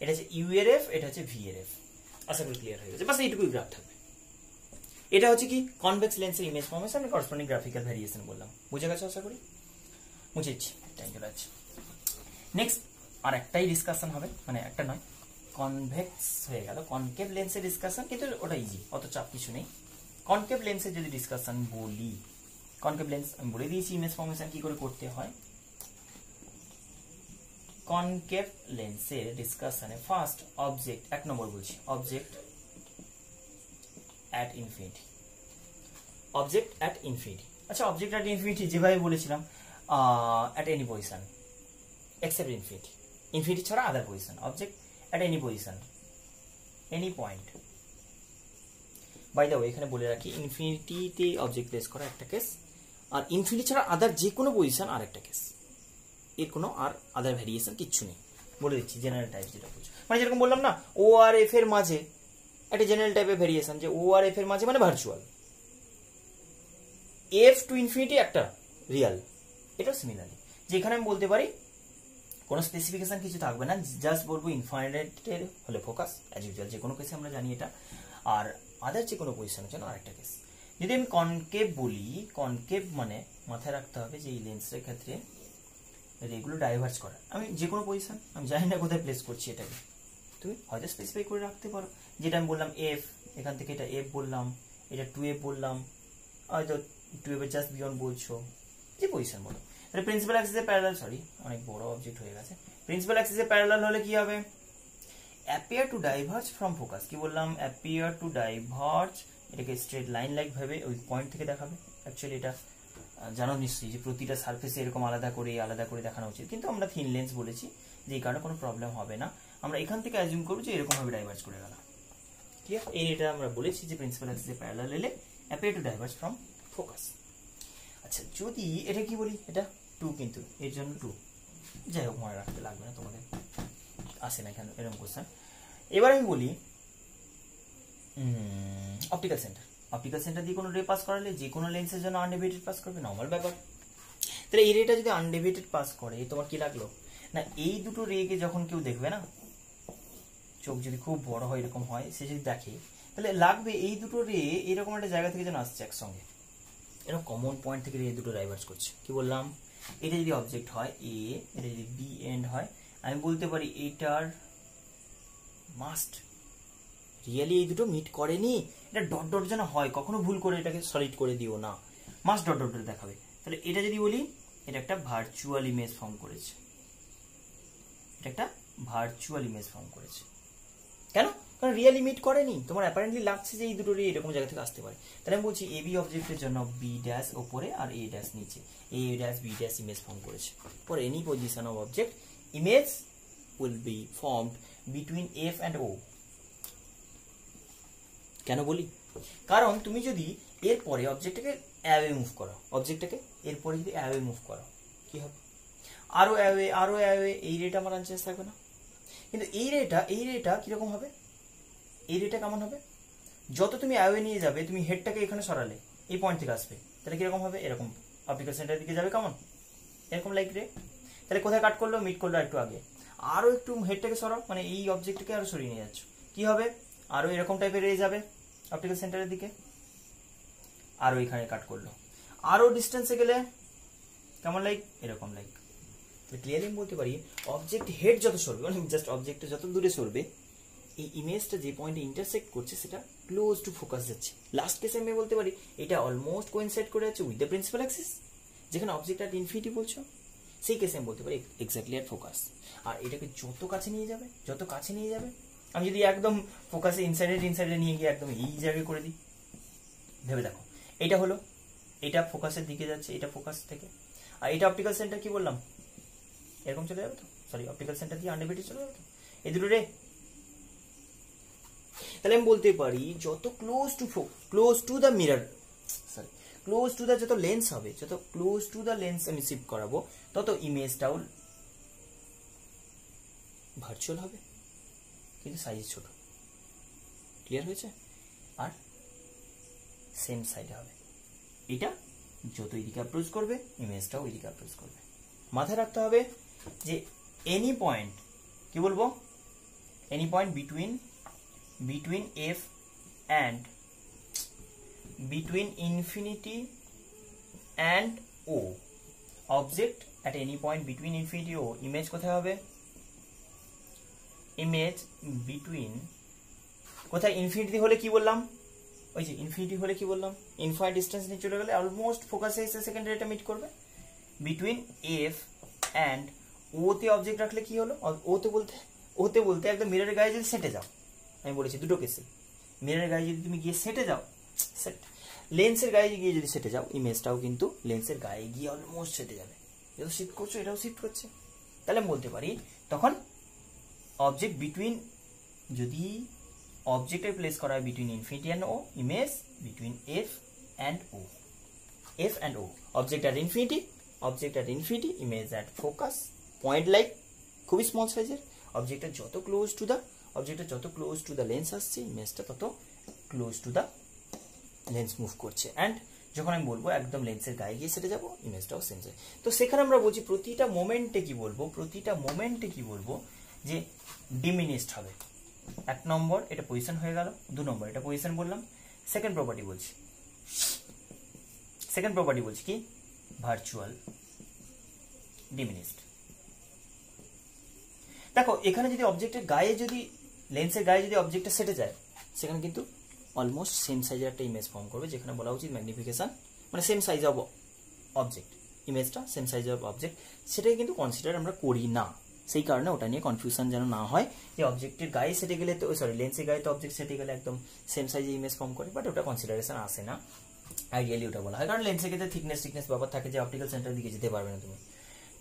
এটা হচ্ছে ইউ এর এফ, এটা হচ্ছে ভি এর এফ। আশা করি ক্লিয়ার হয়ে গেছে, বাস এইটুকুই গ্রাফ থাকবে। এটা হচ্ছে কি কনভেক্স লেন্সের image formation, corresponding graphical variation বললাম, বুঝে গেছো আশা করি। মুছেছি, টাইম চলে যাচ্ছে। নেক্সট আর একটাই ডিসকাশন হবে, মানে একটা নয়, কনভেক্স হয়ে গেল। কনকেভ লেন্সের ডিসকাশন, কিন্তু ওটা ইজি, অত চাপ কিছু নেই। কনকেভ লেন্সের যদি ডিসকাশন বলি, কনকেভ লেন্স আমি বলে দিয়েছি ইমেজ ফর্মেশন কি করে করতে হয়। কনকেভ লেন্সের ডিসকাশনে ফার্স্ট অবজেক্ট, 1 নম্বর বলছি, অবজেক্ট অ্যাট ইনফিনিটি। আচ্ছা, অবজেক্ট অ্যাট ইনফিনিটি যেভাবে বলেছিলাম, at any position except infinity ছাড়া other position, object at any position, any point. By the way এখানে বলে রাখি, ইনফিনিটিতে অবজেক্ট প্লেস করা একটা কেস, আর ইনফিনিটি ছাড়া আদার যে কোনো পজিশন আর একটা কেস। এর কোনো আর আদার ভ্যারিয়েশন কিচ্ছু নেই, বলে দিচ্ছি জেনারেল টাইপ যেটা বলছো। মানে যেরকম বললাম না, ও আর এফ এর মাঝে একটা জেনারেল টাইপের ভ্যারিয়েশন, যে ও আর এফ এর মাঝে মানে ভার্চুয়াল, এফ টু ইনফিনিটি একটা রিয়াল। এটা সিমিলারলি যেখানে আমি বলতে পারি কোনো স্পেসিফিকেশন কিছু থাকবে না, জাস্ট বলবো ইনফাইনাইটের হলে ফোকাস অ্যাজ ইউজুয়াল, যে কোনো কেসে আমরা জানি এটা, আর আদার যে কোনো পজিশনের জন্য আরেকটা কেস। যদি আমি কনকেভ বলি, কনকেভ মানে মাথায় রাখতে হবে যে এই লেন্সের ক্ষেত্রে এগুলো ডাইভার্জ করা, আমি যে কোনো পজিশন, আমি জানি না কোথায় প্লেস করছি এটাকে, তুমি হয়তো স্পেসিফাই করে রাখতে পারো। যেটা আমি বললাম এফ, এখান থেকে এটা এফ বললাম, এটা 2F বললাম, হয়তো 2F এর জাস্ট বিয়ন্ড বলছো, যে পজিশন বলো। তাহলে প্রিন্সিপাল অ্যাক্সিসে প্যারালাল, সরি অনেক বড় অবজেক্ট হয়ে গেছে। প্রিন্সিপাল অ্যাক্সিসে প্যারালাল হলে কি হবে? Appear to diverge from focus, কি বললাম, অ্যাপিয়ার টু ডাইভার্জ, এটাকে স্ট্রেট লাইন লাইক ভাবে ওই পয়েন্ট থেকে দেখাবে। অ্যাকচুয়ালি এটা জানো নিশ্চয়ই যে প্রতিটা সারফেসে এরকম আলাদা করে দেখানো উচিত, কিন্তু আমরা থিন লেন্স বলেছি যে এই কারণে কোনো প্রবলেম হবে না। আমরা এখান থেকে অ্যাজিউম করবো যে এরকম ভাবে ডাইভার্জ করে গেল। ক্লিয়ার? এটা আমরা বলেছি যে প্রিন্সিপাল অ্যাক্সিসে প্যারালাল এলে appear to diverge from focus. আচ্ছা, যদি এটা কি বলি, এটা 2, কিন্তু এর জন্য 2, যাই হোক মনে রাখতে লাগবে না, তোমাদের আসে না কেন এরকম কোশ্চেন। এবার আমি বলি অপটিক্যাল সেন্টার। অপটিক্যাল সেন্টার দিয়ে কোনো রে পাস করালে যে কোনো লেন্সের জন্য আনডেভিয়েটেড পাস করবে, নর্মাল ব্যাপার। তাহলে এই রেটা যদি আনডেভিয়েটেড পাস করে, তোমার কি লাগলো না, এই দুটো রেকে যখন কেউ দেখবে না, চোখ যদি খুব বড় হয় এরকম হয়, সে যদি দেখে তাহলে লাগবে এই দুটো রে এরকম একটা জায়গা থেকে যেন আসছে একসঙ্গে, এরকম কমন পয়েন্ট থেকে রে দুটো ডাইভার্জ করছে। কি বললাম, এটা যদি অবজেক্ট হয় এ, এটা যদি বি এন্ড হয়, আমি বলতে পারি এটার মাস্ট রিয়েলি এই দুটো মিট করেনি, এটা ডট ডট যেন হয়, কখনো ভুল করে এটাকে সলিড করে দিও না, মাস্ট ডট ডট দেখাবে। তাহলে এটা যদি বলি, এটা একটা ভার্চুয়াল ইমেজ ফর্ম করেছে, এটা একটা ভার্চুয়াল ইমেজ ফর্ম করেছে। কেন? কারণ রিয়েলি মিট করেনি, তোমার অ্যাপারেন্টলি লাগছে যে এই দুটো রে এরকম জায়গা থেকে আসতে পারে। তাহলে আমি বলছি এবি অবজেক্টের জন্য বি ড্যাশ ওপরে আর এ ড্যাশ নিচে, A dash B dash image form করেছে। For any position of object image will be formed between F and O. কেন বলি? কারণ তুমি যদি এরপরে অবজেক্টটাকে অ্যাওয়ে মুভ করো, অবজেক্টটাকে এরপরে যদি অ্যাওয়ে মুভ করো, কি হবে? আরো অ্যাওয়ে, এই রেটা আমার আনচান্স থাকবে না। কিন্তু এই রেটা কিরকম হবে, এই রেটা কেমন হবে, যত তুমি অ্যাওয়ে নিয়ে যাবে, তুমি হেডটাকে এখানে সরালে এই পয়েন্ট থেকে আসবে, তাহলে কিরকম হবে, এরকম অপটিক্যাল সেন্টারের দিকে যাবে, কেমন এরকম লাইক রে। তাহলে কোথায় কাট করলো, মিট করলো একটু আগে, আরো একটু হেডটাকে সরাও, মানে এই অবজেক্টটাকে আরো সরিয়ে নিয়ে যাচ্ছ, কি হবে, আরো এরকম টাইপের রে যাবে অপটিক্যাল সেন্টারের দিকে, আরো এখানে কাট করলো, আরো ডিস্টেন্সে গেলে কেমন লাইক, এরকম লাইক। ক্লিয়ারলি বলতে পারি অবজেক্ট হেড যত সরবে, মানে জাস্ট অবজেক্টটা যত দূরে সরবে, এই ইমেজটা যে পয়েন্টে ইন্টারসেক্ট করছে সেটা ক্লোজ টু ফোকাস যাচ্ছে। লাস্ট কেসে আমি বলতে পারি এটা অলমোস্ট কোইনসাইড করে যাচ্ছে উইথ দ্য প্রিন্সিপাল অ্যাক্সিস, যেখানে অবজেক্ট অ্যাট ইনফিনিটি বলছো, সেই কেসে আমি বলতে পারি এক্স্যাক্টলি অ্যাট ফোকাস। আর এটাকে যত কাছে নিয়ে যাবে, আমি যদি একদম ফোকাসে ইনসাইডে নিয়ে গিয়ে একদম এই জায়গায় করে দিই, ভেবে দেখো, এটা হলো, এটা ফোকাসের দিকে যাচ্ছে, এটা ফোকাস থেকে, আর এটা অপটিক্যাল সেন্টার কি বললাম, এরকম চলে যাবে তো, সরি অপটিক্যাল সেন্টার দিয়ে আনডেভিয়েটেড চলে যাবে তো, এই দুটো রে। তাহলে আমি বলতে পারি যত close to the mirror, sorry close to the যত লেন্স হবে, যত ক্লোজ টু দ্য লেন্স আমি শিফট করাবো, তত ইমেজটাও ভার্চুয়াল হবে, কিন্তু সাইজ ছোট। ক্লিয়ার হয়েছে? আর সেম সাইডে হবে, এটা যত এদিকে অ্যাপ্রোচ করবে ইমেজটাও ওইদিকে অ্যাপ্রোচ করবে। মাথায় রাখতে হবে যে এনি পয়েন্ট, কি বলবো, any point between f and between infinity and o, object at any point between infinity o, image কোথায় হবে, ইমেজ বিটুইন, কোথায়, ইনফিনিটি হলে কি বললাম, ওই যে ইনফিনিটি হলে কি বললাম, ইনফাইনাইট ডিস্টেন্স নিয়ে চলে গেলে অলমোস্ট ফোকাসে এসে সেকেন্ডারি এটা মিট করবে। বিটুইন এফ অ্যান্ড ও তে অবজেক্ট রাখলে কি হলো, ওতে বলতে একদম মিররের গায়ে যদি সেটে যাও, আমি বলেছি দুটো কেসে, মিররের গায়ে যদি তুমি গিয়ে সেটে যাও, লেন্সের গায়ে গিয়ে যদি সেটে যাও, ইমেজটাও কিন্তু লেন্সের গায়ে গিয়ে অলমোস্ট সেটে যাবে, এটাও শিফট করছো, এটাও শিফট করছে। তাহলে আমি বলতে পারি তখন অবজেক্ট বিটুইন, যদি অবজেক্টের প্লেস করা হয় between infinity and O, image between F and O, object at infinity, image at focus, point like খুবই স্মল সাইজের, অবজেক্টটা যত ক্লোজ টু দ্য লেন্স আসছে, ইমেজটা তত close to the lens move করছে। অ্যান্ড যখন আমি বলবো একদম লেন্সের গায়ে গিয়ে সেটে যাবো, ইমেজটাও সেম যায়। তো সেখানে আমরা বলছি প্রতিটা মোমেন্টে কি বলবো যে ডিমিনিশড হবে। 1 নম্বর এটা পজিশন হয়ে গেল, 2 নম্বর এটা পজিশন বললাম। সেকেন্ড প্রপার্টি বলছি কি, ভার্চুয়াল ডিমিনিশড। দেখো এখানে যদি অবজেক্টের গায়ে, যদি লেন্সের গায়ে যদি অবজেক্টটা সেটে যায়, সেখানে কিন্তু অলমোস্ট সেম সাইজের একটা ইমেজ ফর্ম করবে, যেখানে বলা উচিত ম্যাগনিফিকেশন, মানে সেম সাইজ অফ অবজেক্ট, ইমেজটা সেম সাইজ অফ অবজেক্ট, সেটাকে কিন্তু কনসিডার আমরা করি না, সেই কারণে ওটা নিয়ে কনফিউশন যেন না হয় যে অবজেক্টের গায়ে সেটে গেলে তো সরি লেন্সের গায়ে তো অবজেক্ট সেটে গেলে একদম সেম সাইজে ইমেজ ফর্ম করে, বাট ওটা কনসিডারেশন আসে না, আইডিয়ালি ওটা বলা হয়, কারণ লেন্সের ক্ষেত্রে থিকনেস ব্যাপার থাকে যে অপটিক্যাল সেন্টার দিকে যেতে পারবে না তুমি।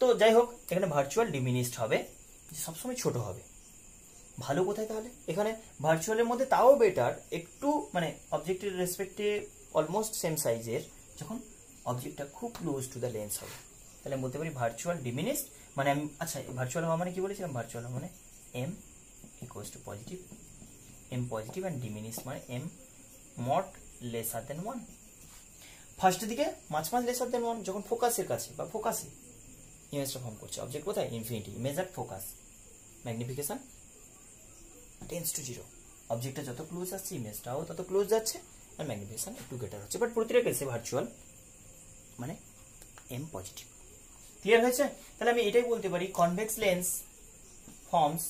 তো যাই হোক, এখানে ভার্চুয়াল ডিমিনিশড হবে, সবসময় ছোট হবে। ভালো কোথায় তাহলে? এখানে ভার্চুয়ালের মধ্যে তাও বেটার, একটু মানে অবজেক্টের রেসপেক্টে অলমোস্ট সেম সাইজের, যখন অবজেক্টটা খুব ক্লোজ টু দ্য লেন্স হবে, তাহলে আমি বলতে পারি ভার্চুয়াল ডিমিনিশড। মানে আমি আচ্ছা ভার্চুয়াল হওয়া মানে কি বলেছিলাম? ভার্চুয়াল হওয়া মানে M equals to positive, M positive and diminish মানে এম মড লেসার দেন 1। ফার্স্টের দিকে মাছ লেসার দেন 1, যখন ফোকাসের কাছে বা ফোকাসে ইমেজটা ফর্ম করছে, অবজেক্ট কোথায়? Infinity, image at focus, magnification tends to 0। অবজেক্টটা যত ক্লোজ আসছে ইমেজটাও তত ক্লোজ যাচ্ছে, আর ম্যাগনিফিকেশন একটু গ্রেটার হচ্ছে, বাট প্রতিটা কেসে ভার্চুয়াল মানে এম পজিটিভ। ক্লিয়ার হয়েছে? তাহলে আমি এটাই বলতে পারি convex lens forms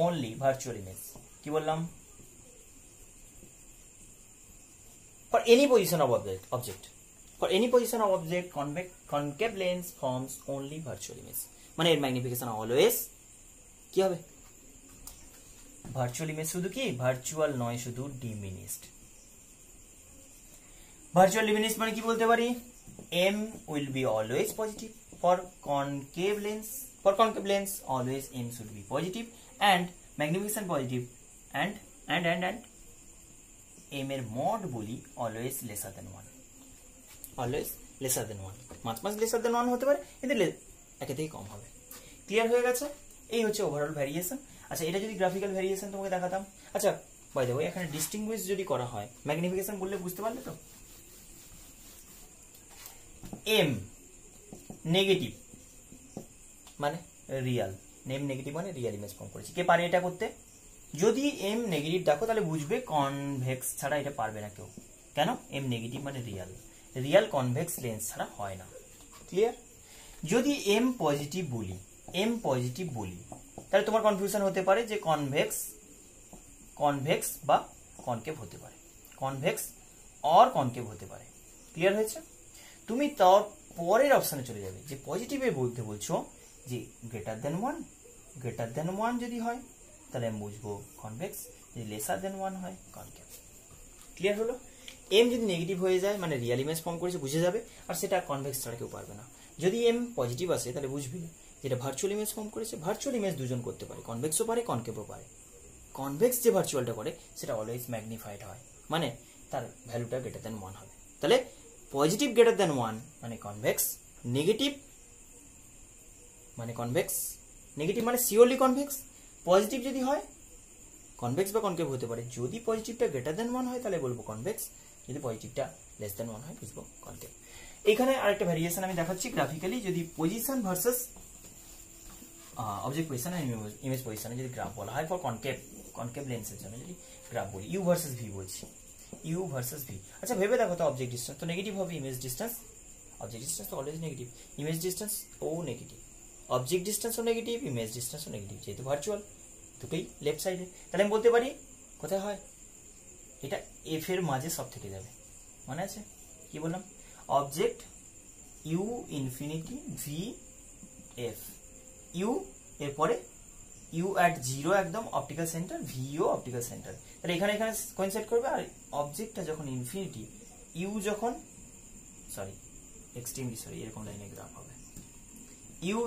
only virtual image. কি বললাম? For any position of object, for any position of object concave lens forms only virtual image, মানে এর ম্যাগনিফিকেশন অলওয়েজ কি হবে? Virtual image. শুধু কি ভার্চুয়াল নয়, শুধু ডিমিনিশড। ভার্চুয়াল ডিমিনিশড মানে কি বলতে পারি? m will be always positive for concave lens, always m should be positive and magnification positive and m এর mod বলি always lesser than 1, always lesser than 1, much lesser than 1 হতে পারে, কিন্তু একে থেকে কম হবে। ক্লিয়ার হয়ে গেছে? এই হচ্ছে ওভারঅল ভ্যারিয়েশন। আচ্ছা, এটা যদি গ্রাফিক্যাল ভ্যারিয়েশন তোমাকে দেখাতাম। আচ্ছা বাই দ্য ওয়ে, এখানে ডিস্টিংগুইশ যদি করা হয়, ম্যাগনিফিকেশন বললে বুঝতে পারলে তো? এম নেগেটিভ মানে রিয়াল, এম নেগেটিভ মানে রিয়াল ইমেজ ফর্ম করেছি। কে পারে এটা করতে? যদি এম নেগেটিভ দেখো তাহলে বুঝবে কনভেক্স ছাড়া এটা পারবে না কেউ। কেন? এম নেগেটিভ মানে রিয়াল কনভেক্স লেন্স ছাড়া হয় না। ক্লিয়ার? যদি এম পজিটিভ বলি তাহলে তোমার কনফিউশন হতে পারে যে কনভেক্স বা কনকেভ হতে পারে, কনভেক্স অর কনকেভ হতে পারে। ক্লিয়ার হয়েছে? তুমি তার পরের অপশনে চলে যাবে যে পজিটিভে বলতে বলছো যে গ্রেটার দেন 1 যদি হয় তাহলে আমি বুঝবো কনভেক্স, যদি লেসার দেন 1 হয় কনকেভ। ক্লিয়ার হলো? এম যদি নেগেটিভ হয়ে যায় মানে রিয়াল ইমেজ ফর্ম করেছে, বুঝে যাবে, আর সেটা কনভেক্স ছাড়া কেউ পারবে না। যদি এম পজিটিভ আসে তাহলে বুঝবি যেটা ভার্চুয়াল ইমেজ ফর্ম করেছে। ভার্চুয়াল ইমেজ দুজন করতে পারে, কনভেক্সও পারে কনকেভও পারে। কনভেক্স যে ভার্চুয়ালটা করে সেটা অলওয়েজ ম্যাগনিফাইড হয়, মানে তার ভ্যালুটা গ্রেটার দেন 1 হবে। তাহলে পজিটিভ গ্রেটার দেন 1 মানে কনভেক্স, নেগেটিভ মানে সিওরলি কনভেক্স। পজিটিভ যদি হয় কনভেক্স বা কনকেভ হতে পারে। যদি পজিটিভটা গ্রেটার দেন 1 হয় তাহলে বলবো কনভেক্স, যদি পজিটিভটা লেস দেন 1 হয় বুঝবো কনকেভ। এখানে আরেকটা ভ্যারিয়েশন আমি দেখাচ্ছি গ্রাফিক্যালি। যদি পজিশন ভার্সেস অবজেক্ট পজিশন আর ইমেজ পজিশনে যদি গ্রাফ বলা হয় ফর কনকেভ লেন্সের জন্য যদি গ্রাফ বলি, ইউ ভার্সেস ভি বলছি, ইউ ভার্সেস ভি। আচ্ছা ভেবে দেখো তো, অবজেক্ট ডিস্টেন্স তো নেগেটিভ হবে, ইমেজ ডিস্টেন্স, অবজেক্ট ডিস্টেন্স তো অলওয়েজ নেগেটিভ, ইমেজ ডিস্টেন্স ও নেগেটিভ, অবজেক্ট ডিস্টেন্সও নেগেটিভ, ইমেজ ডিস্টেন্সও নেগেটিভ, যেহেতু ভার্চুয়াল দুটোই লেফট সাইডে। তাহলে আমি বলতে পারি কোথায় হয়? এটা এফ এর মাঝে সব থেকে যাবে, মনে আছে কি বললাম? Object U infinity V F, U এরপরে ইউ অ্যাট 0 একদম অপটিক্যাল সেন্টার, ভিও অপটিক্যাল সেন্টার। তাহলে এখানে কোইনসাইড করবে। আর অবজেক্টটা যখন ইনফিনিটি, ইউ যখন এক্সট্রিমলি এরকম লাইনে গ্রাফ হবে। ইউ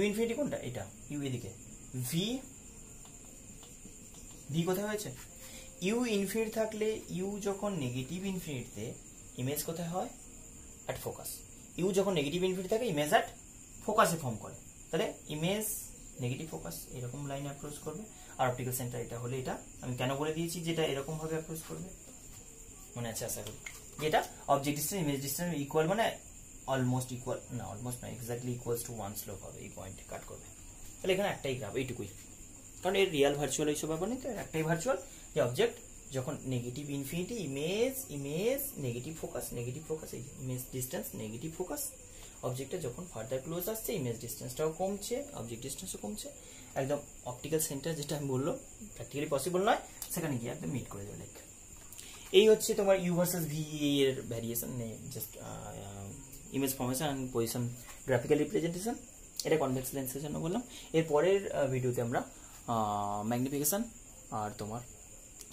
ইনফিনিটি কোনটা? এটা ইউ এদিকে, ভি কোথায় হয়েছে? ইউ ইনফিনিটি থাকলে ইউ যখন নেগেটিভ ইনফিনিটিতে ইমেজ কোথায় হয়? At focus. ইউ যখন নেগেটিভ ইনফিনিটি থাকে ইমেজ অ্যাট ফোকাসে ফর্ম করে। তাহলে ইমেজ নেগেটিভ ফোকাস এরকম লাইনে অ্যাপ্রোচ করবে। আর অপটিক্যাল সেন্টার এটা হলে এটা আমি কেন বলে দিয়েছি যেটা এরকম ভাবে অ্যাপ্রোচ করবে, মনে আছে আশা করি। যেটা object distance image distance equal, মানে অলমোস্ট ইকুয়াল না, অলমোস্ট না, এক্স্যাক্টলি ইকুয়ালস টু 1 স্লোপ হবে, এই পয়েন্টে কাট করবে। তাহলে এখানে একটাই গ্রাফ, এইটুকুই, কারণ এর রিয়াল ভার্চুয়াল এইসব ব্যাপার নেই, তো একটাই ভার্চুয়াল যে অবজেক্ট যখন negative infinity, image negative focus, এই ইমেজ ডিস্টেন্স নেগেটিভ ফোকাস, অবজেক্টটা যখন ফার্দার ক্লোজ আসছে ইমেজ ডিস্টেন্সটাও কমছে, অবজেক্ট ডিস্টেন্সও কমছে, একদম অপটিক্যাল সেন্টার যেটা আমি বললাম প্র্যাকটিক্যালি পসিবল নয়, সেখানে গিয়ে একদম মিট করে দেবে। লাইক এই হচ্ছে তোমার ইউ ভার্সেস ভি এর variation, just image formation and position graphical representation. এটা কনভেক্স লেন্সের জন্য বললাম। এর পরের ভিডিওতে আমরা ম্যাগনিফিকেশন আর তোমার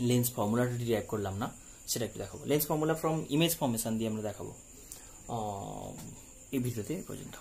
লেন্স ফর্মুলাটা ডিরাইভ করলাম না, সেটা একটু দেখাবো। Lens formula from image formation দিয়ে আমরা দেখাবো। এই ভিডিওতে পর্যন্ত।